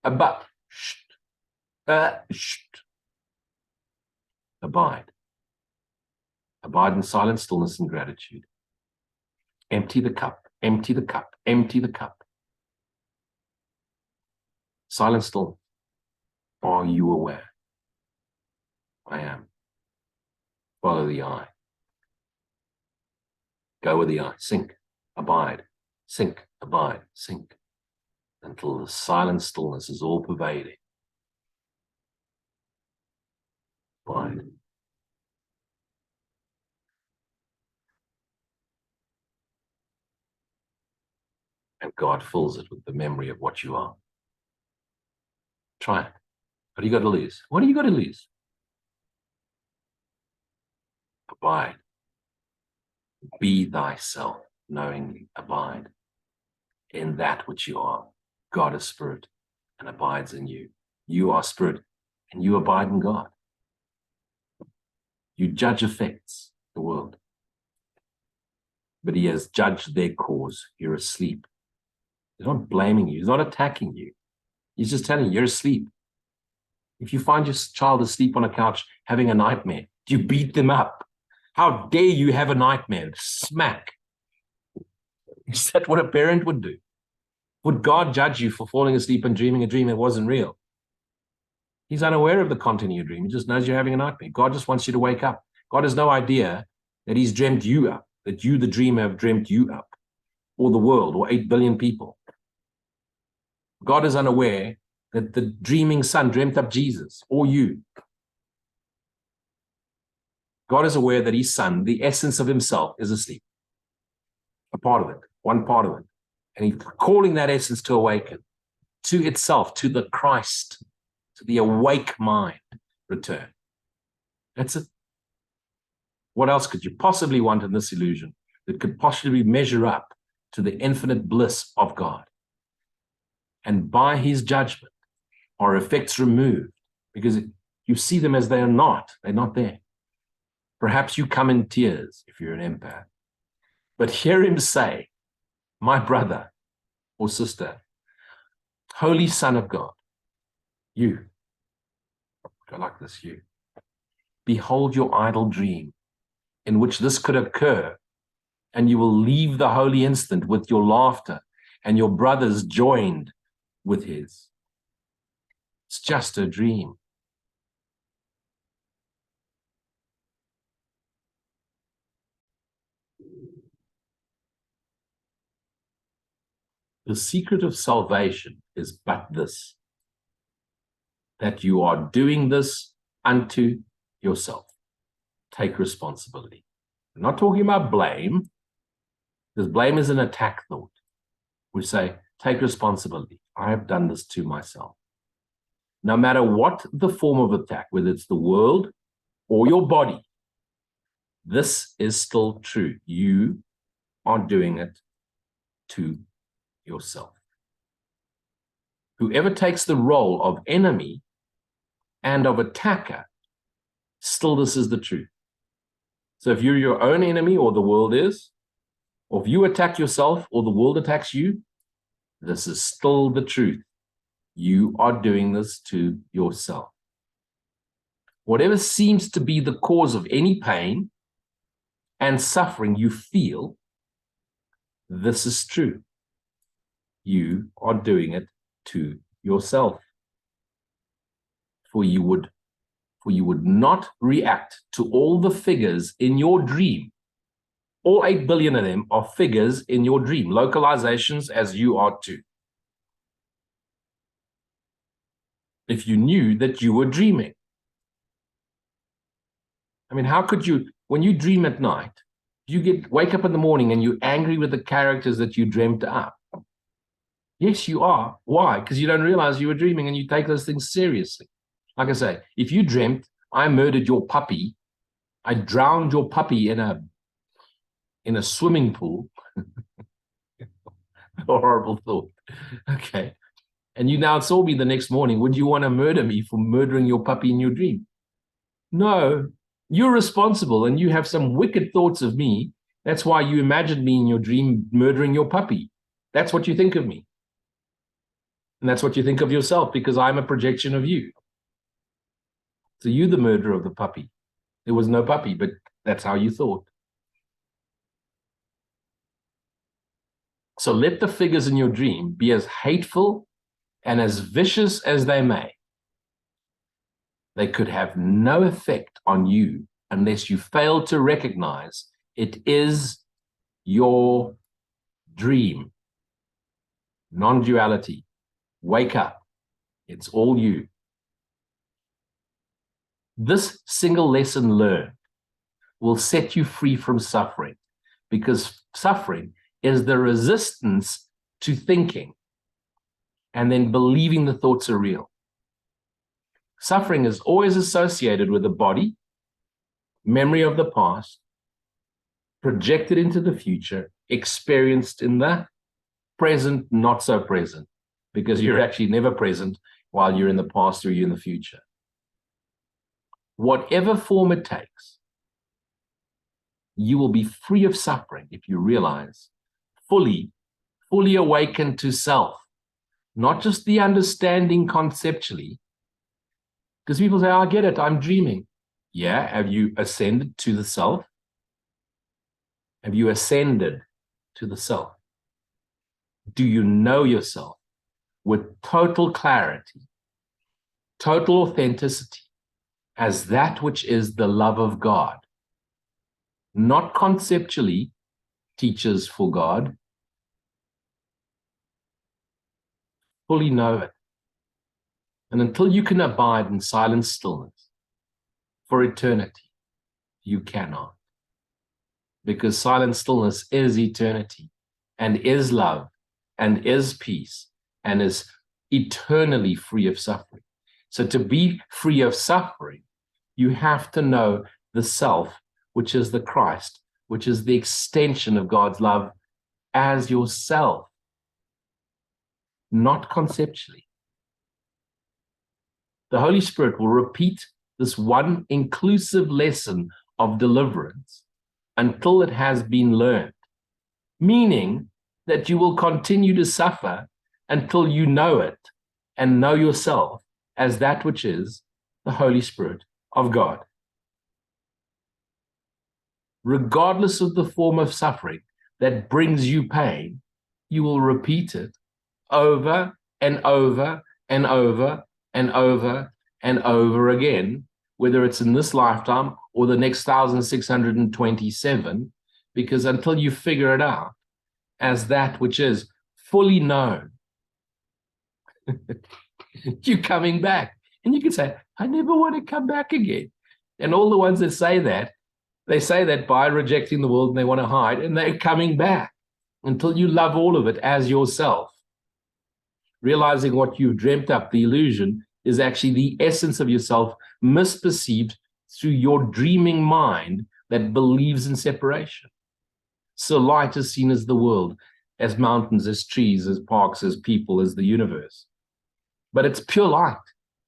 abide, shh, shh. Abide. Abide in silence, stillness, and gratitude. Empty the cup Empty the cup. Empty the cup. Silent still. Are you aware? I am. Follow the eye. Go with the eye. Sink. Abide. Sink. Abide. Sink. Until the silent stillness is all pervading. Abide. And God fills it with the memory of what you are. Try it. What do you got to lose? What do you got to lose? Abide. Be thyself, knowingly. Abide in that which you are. God is spirit and abides in you. You are spirit and you abide in God. You judge effects, the world. But he has judged their cause. You're asleep. He's not blaming you. He's not attacking you. He's just telling you, you're asleep. If you find your child asleep on a couch having a nightmare, do you beat them up? How dare you have a nightmare? Smack. Is that what a parent would do? Would God judge you for falling asleep and dreaming a dream that wasn't real? He's unaware of the content of your dream. He just knows you're having a nightmare. God just wants you to wake up. God has no idea that he's dreamt you up, that you, the dreamer, have dreamt you up, or the world, or 8 billion people. God is unaware that the dreaming son dreamt up Jesus, or you. God is aware that his son, the essence of himself, is asleep. A part of it, one part of it. And he's calling that essence to awaken, to itself, to the Christ, to the awake mind return. That's it. What else could you possibly want in this illusion that could possibly measure up to the infinite bliss of God? And by his judgment are effects removed, because you see them as they are not. They're not there. Perhaps you come in tears if you're an empath. But hear him say, my brother or sister, Holy Son of God, you, go like this, you, behold your idle dream in which this could occur, and you will leave the holy instant with your laughter and your brothers joined with his. It's just a dream. The secret of salvation is but this, that you are doing this unto yourself. Take responsibility. I'm not talking about blame, because blame is an attack thought. We say, take responsibility. I have done this to myself. No matter what the form of attack, whether it's the world or your body, this is still true. You are doing it to yourself. Whoever takes the role of enemy and of attacker, still this is the truth. So if you're your own enemy, or the world is, or if you attack yourself or the world attacks you, this is still the truth. You are doing this to yourself. Whatever seems to be the cause of any pain and suffering you feel, this is true. You are doing it to yourself. For you would not react to all the figures in your dream. All 8 billion of them are figures in your dream, localizations as you are too. If you knew that you were dreaming. I mean, how could you, when you dream at night, wake up in the morning and you're angry with the characters that you dreamt up? Yes, you are. Why? Because you don't realize you were dreaming and you take those things seriously. Like I say, if you dreamt, I murdered your puppy, I drowned your puppy in a swimming pool, a horrible thought. Okay. And you now saw me the next morning, would you want to murder me for murdering your puppy in your dream? No, you're responsible and you have some wicked thoughts of me. That's why you imagined me in your dream murdering your puppy. That's what you think of me. And that's what you think of yourself, because I'm a projection of you. So you're the murderer of the puppy. There was no puppy, but that's how you thought. So let the figures in your dream be as hateful and as vicious as they may. They could have no effect on you unless you fail to recognize it is your dream. Non-duality. Wake up. It's all you. This single lesson learned will set you free from suffering, because suffering is the resistance to thinking and then believing the thoughts are real. Suffering is always associated with the body, memory of the past, projected into the future, experienced in the present, not so present, because you're actually never present while you're in the past or you're in the future. Whatever form it takes, you will be free of suffering if you realize fully awakened to self, not just the understanding conceptually. Because people say, I get it, I'm dreaming. Yeah, have you ascended to the self? Have you ascended to the self? Do you know yourself with total clarity, total authenticity, as that which is the love of God? Not conceptually, teachers for God. Fully know it. And until you can abide in silent stillness for eternity, you cannot. Because silent stillness is eternity, and is love, and is peace, and is eternally free of suffering. So to be free of suffering, you have to know the self, which is the Christ, which is the extension of God's love as yourself, not conceptually. The Holy Spirit will repeat this one inclusive lesson of deliverance until it has been learned, meaning that you will continue to suffer until you know it and know yourself as that which is the Holy Spirit of God. Regardless of the form of suffering that brings you pain, you will repeat it over and over and over and over and over again, whether it's in this lifetime or the next 1627, because until you figure it out as that which is fully known, you're coming back. And you can say, I never want to come back again. And all the ones that say that, they say that by rejecting the world and they want to hide, and they're coming back until you love all of it as yourself. Realizing what you've dreamt up, the illusion, is actually the essence of yourself, misperceived through your dreaming mind that believes in separation. So light is seen as the world, as mountains, as trees, as parks, as people, as the universe. But it's pure light,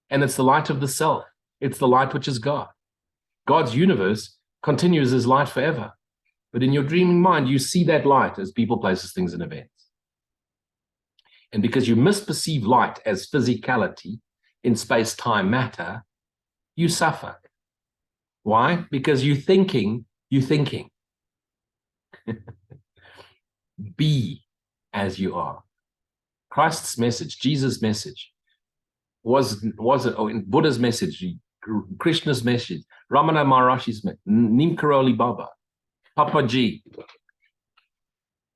and it's the light of the self. It's the light which is God. God's universe continues as light forever. But in your dreaming mind, you see that light as people, places, things, and events. And because you misperceive light as physicality in space, time, matter, you suffer. Why? Because you're thinking. Be as you are. Christ's message, Jesus' message, was in Buddha's message, Krishna's message, Ramana Maharishi's message, Neem Karoli Baba, Papaji,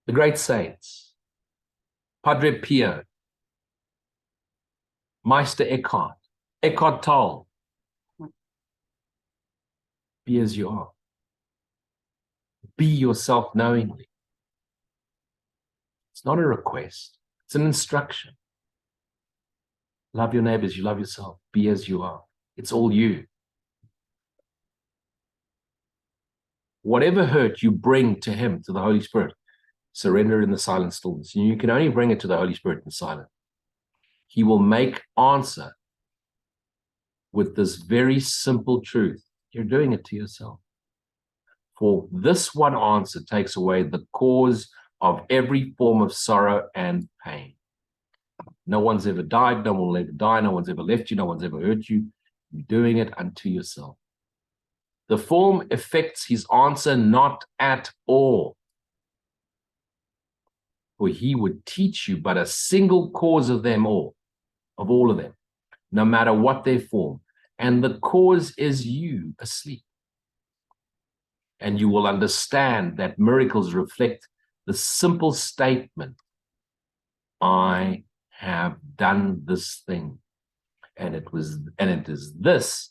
the great saints, Padre Pio, Meister Eckhart Tolle. Be as you are. Be yourself knowingly. It's not a request. It's an instruction. Love your neighbors. You love yourself. Be as you are. It's all you. Whatever hurt you bring to him, to the Holy Spirit, surrender in the silent stillness. And you can only bring it to the Holy Spirit in silence. He will make answer with this very simple truth. You're doing it to yourself. For this one answer takes away the cause of every form of sorrow and pain. No one's ever died, no one will ever die, no one's ever left you, no one's ever hurt you. You're doing it unto yourself. The form affects his answer not at all. for he would teach you but a single cause of them all, of all of them, no matter what their form. And the cause is you asleep. And you will understand that miracles reflect the simple statement, I have done this thing. And it is this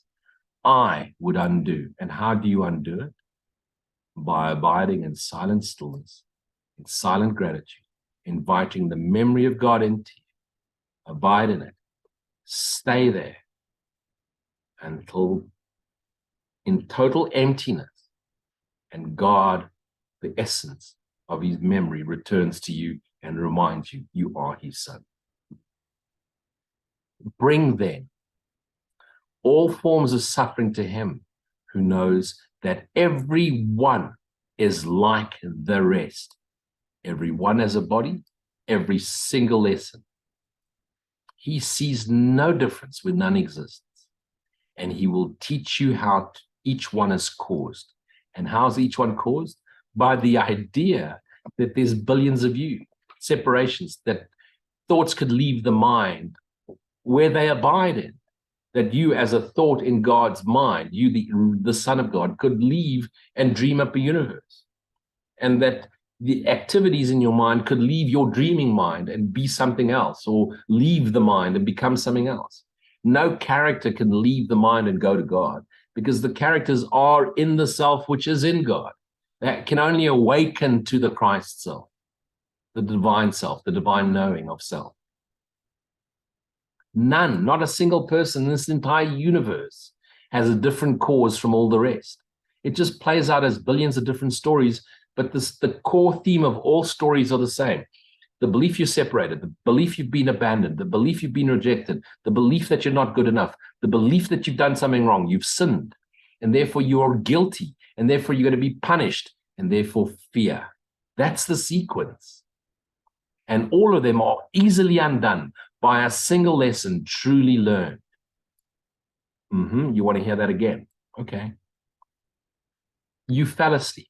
I would undo. And how do you undo it? By abiding in silent stillness, in silent gratitude, inviting the memory of God into you. Abide in it. Stay there until in total emptiness, and God, the essence of his memory, returns to you and reminds you, you are his son. Bring then all forms of suffering to him who knows that every one is like the rest. Every one has a body, every single lesson. He sees no difference where none exists. And he will teach you how each one is caused. And how's each one caused? By the idea that there's billions of you, separations, that thoughts could leave the mind where they abide in. That you as a thought in God's mind, you the Son of God, could leave and dream up a universe. And that the activities in your mind could leave your dreaming mind and be something else, or leave the mind and become something else. No character can leave the mind and go to God, because the characters are in the self which is in God. That can only awaken to the Christ self, the divine self, the divine knowing of self. None, not a single person in this entire universe has a different cause from all the rest. It just plays out as billions of different stories, but the core theme of all stories are the same. The belief you're separated, the belief you've been abandoned, the belief you've been rejected, the belief that you're not good enough, the belief that you've done something wrong, you've sinned, and therefore you are guilty, and therefore you're going to be punished, and therefore fear. That's the sequence. And all of them are easily undone by a single lesson truly learned. You want to hear that again? Okay. You fell asleep.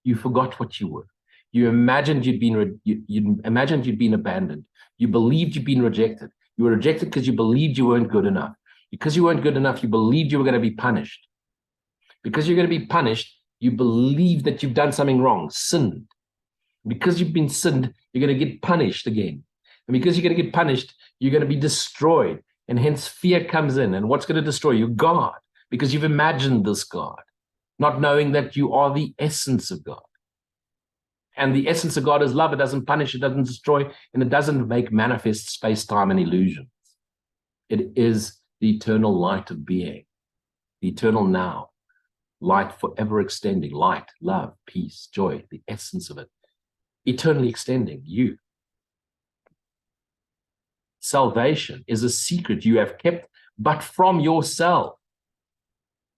You forgot what you were. You imagined you'd been abandoned. You believed you'd been rejected. You were rejected because you believed you weren't good enough. Because you weren't good enough, you believed you were going to be punished. Because you're going to be punished, you believe that you've done something wrong, sinned. Because you've been sinned, you're going to get punished again. And because you're going to get punished, you're going to be destroyed. And hence fear comes in. And what's going to destroy you? God. Because you've imagined this God, not knowing that you are the essence of God. And the essence of God is love. It doesn't punish, it doesn't destroy, and it doesn't make manifest space-time and illusions. It is the eternal light of being, the eternal now, light forever extending, light, love, peace, joy, the essence of it, eternally extending you. Salvation is a secret you have kept, but from yourself.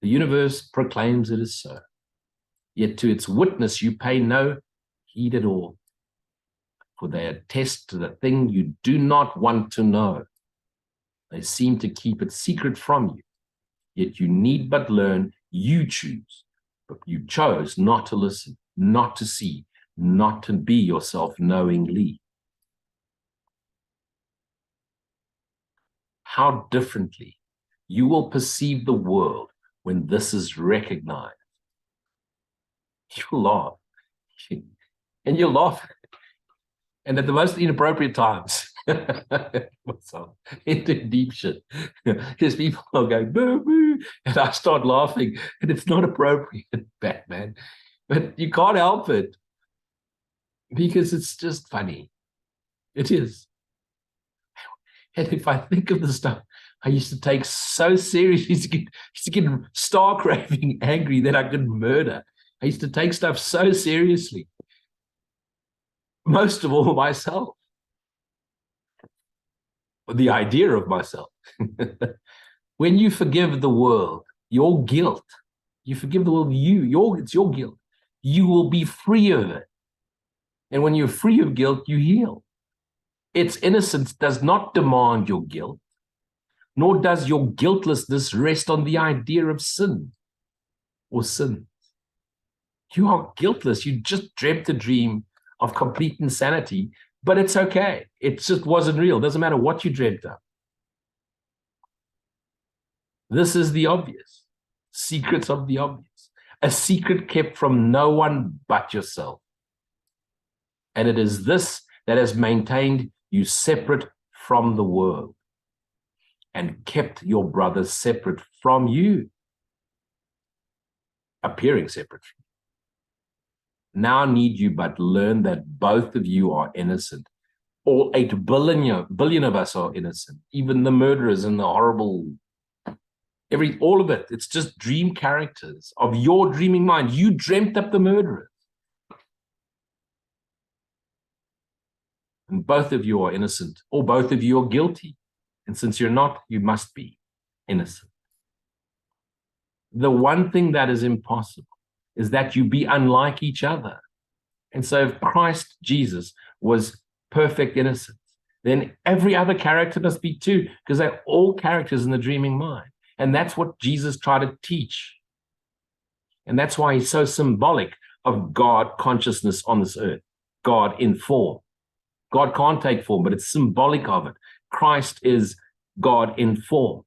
The universe proclaims it is so. Yet to its witness you pay no heed at all, for they attest to the thing you do not want to know. They seem to keep it secret from you, yet you need but learn. You choose, but you chose not to listen, not to see, not to be yourself knowingly. How differently you will perceive the world when this is recognized. You'll laugh. And you'll laugh. And at the most inappropriate times. Into deep shit. Because people are going, boo, boo. And I start laughing. And it's not appropriate, Batman. But you can't help it. Because it's just funny. It is. And if I think of the stuff I used to take so seriously, I used to get stark raving angry that I could murder. I used to take stuff so seriously. Most of all myself. The idea of myself. When you forgive the world, your guilt, you forgive the world, it's your guilt. You will be free of it. And when you're free of guilt, you heal. Its innocence does not demand your guilt, nor does your guiltlessness rest on the idea of sin or sins. You are guiltless. You just dreamt a dream of complete insanity But it's okay. It just wasn't real. Doesn't matter what you dreamt of. This is the obvious. Secrets of the obvious. A secret kept from no one but yourself. And it is this that has maintained you separate from the world and kept your brothers separate from you, appearing separate. Now need you but learn that both of you are innocent. All 8 billion of us are innocent, even the murderers and the horrible, all of it. It's just dream characters of your dreaming mind. You dreamt up the murderers. And both of you are innocent, or both of you are guilty. And since you're not, you must be innocent. The one thing that is impossible is that you be unlike each other. And so if Christ Jesus was perfect innocence, then every other character must be too, because they're all characters in the dreaming mind. And that's what Jesus tried to teach. And that's why he's so symbolic of God consciousness on this earth, God in form. God can't take form, but it's symbolic of it. Christ is God in form.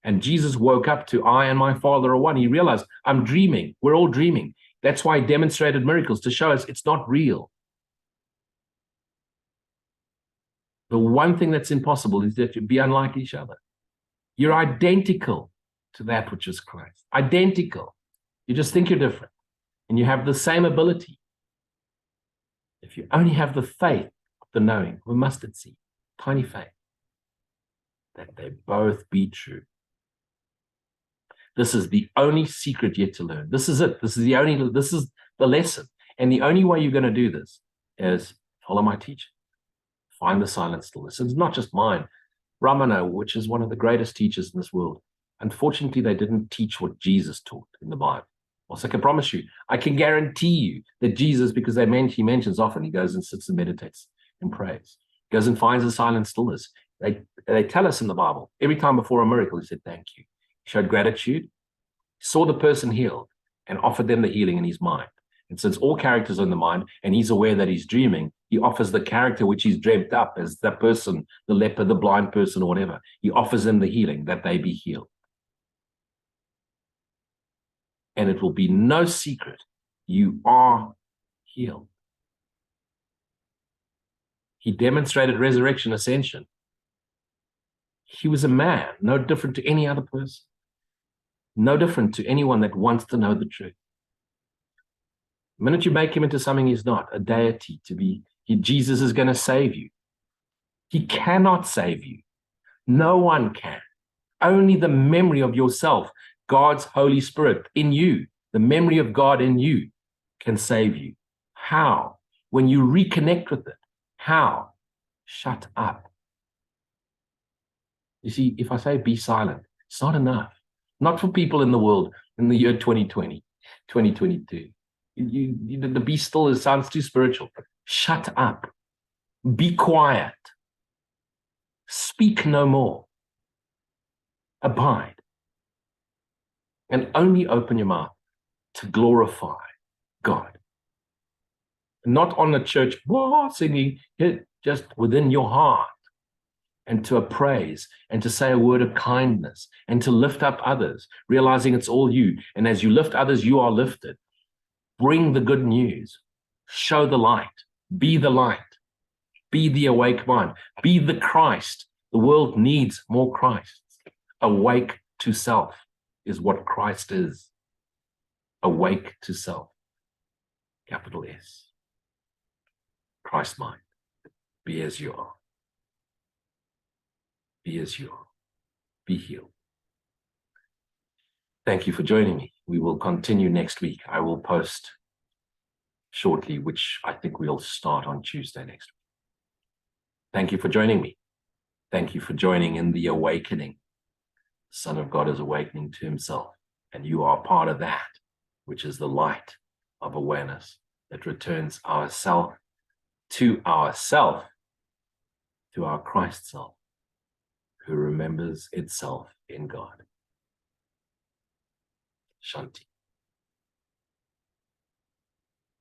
And Jesus woke up to, I and my Father are one. He realized, I'm dreaming. We're all dreaming. That's why he demonstrated miracles, to show us it's not real. The one thing that's impossible is that you be unlike each other. You're identical to that which is Christ. Identical. You just think you're different. And you have the same ability. If you only have the faith of the knowing, we mustard seed, tiny faith, that they both be true. This is the only secret yet to learn. This is it. This is the lesson. And the only way you're going to do this is follow my teaching. Find the silent stillness. It's not just mine. Ramana, which is one of the greatest teachers in this world, unfortunately, they didn't teach what Jesus taught in the Bible. Also, I can promise you, I can guarantee you that Jesus, because he mentions often, he goes and sits and meditates and prays, goes and finds the silent stillness. They tell us in the Bible, every time before a miracle, he said, thank you. He showed gratitude, saw the person healed, and offered them the healing in his mind. And since all characters are in the mind, and he's aware that he's dreaming, he offers the character which he's dreamt up as the person, the leper, the blind person, or whatever. He offers them the healing, that they be healed. And it will be no secret, you are healed. He demonstrated resurrection, ascension. He was a man, no different to any other person, no different to anyone that wants to know the truth. The minute you make him into something he's not, a deity, Jesus is going to save you. He cannot save you. No one can. Only the memory of yourself, God's Holy Spirit in you, the memory of God in you, can save you. How? When you reconnect with it. How? Shut up. You see, if I say be silent, it's not enough. Not for people in the world in the year 2020, 2022. The be still sounds too spiritual. Shut up. Be quiet. Speak no more. Abide. And only open your mouth to glorify God. Not on the church singing, just within your heart. And to praise, and to say a word of kindness, and to lift up others, realizing it's all you. And as you lift others, you are lifted. Bring the good news. Show the light. Be the light. Be the awake mind. Be the Christ. The world needs more Christ. Awake to self is what Christ is. Awake to self. Capital S. Christ mind. Be as you are. Be as you are. Be healed. Thank you for joining me. We will continue next week. I will post shortly, which I think we'll start on Tuesday next week. Thank you for joining me. Thank you for joining in the awakening. The Son of God is awakening to himself, and you are part of that, which is the light of awareness that returns ourself, to our Christ self, who remembers itself in God. Shanti.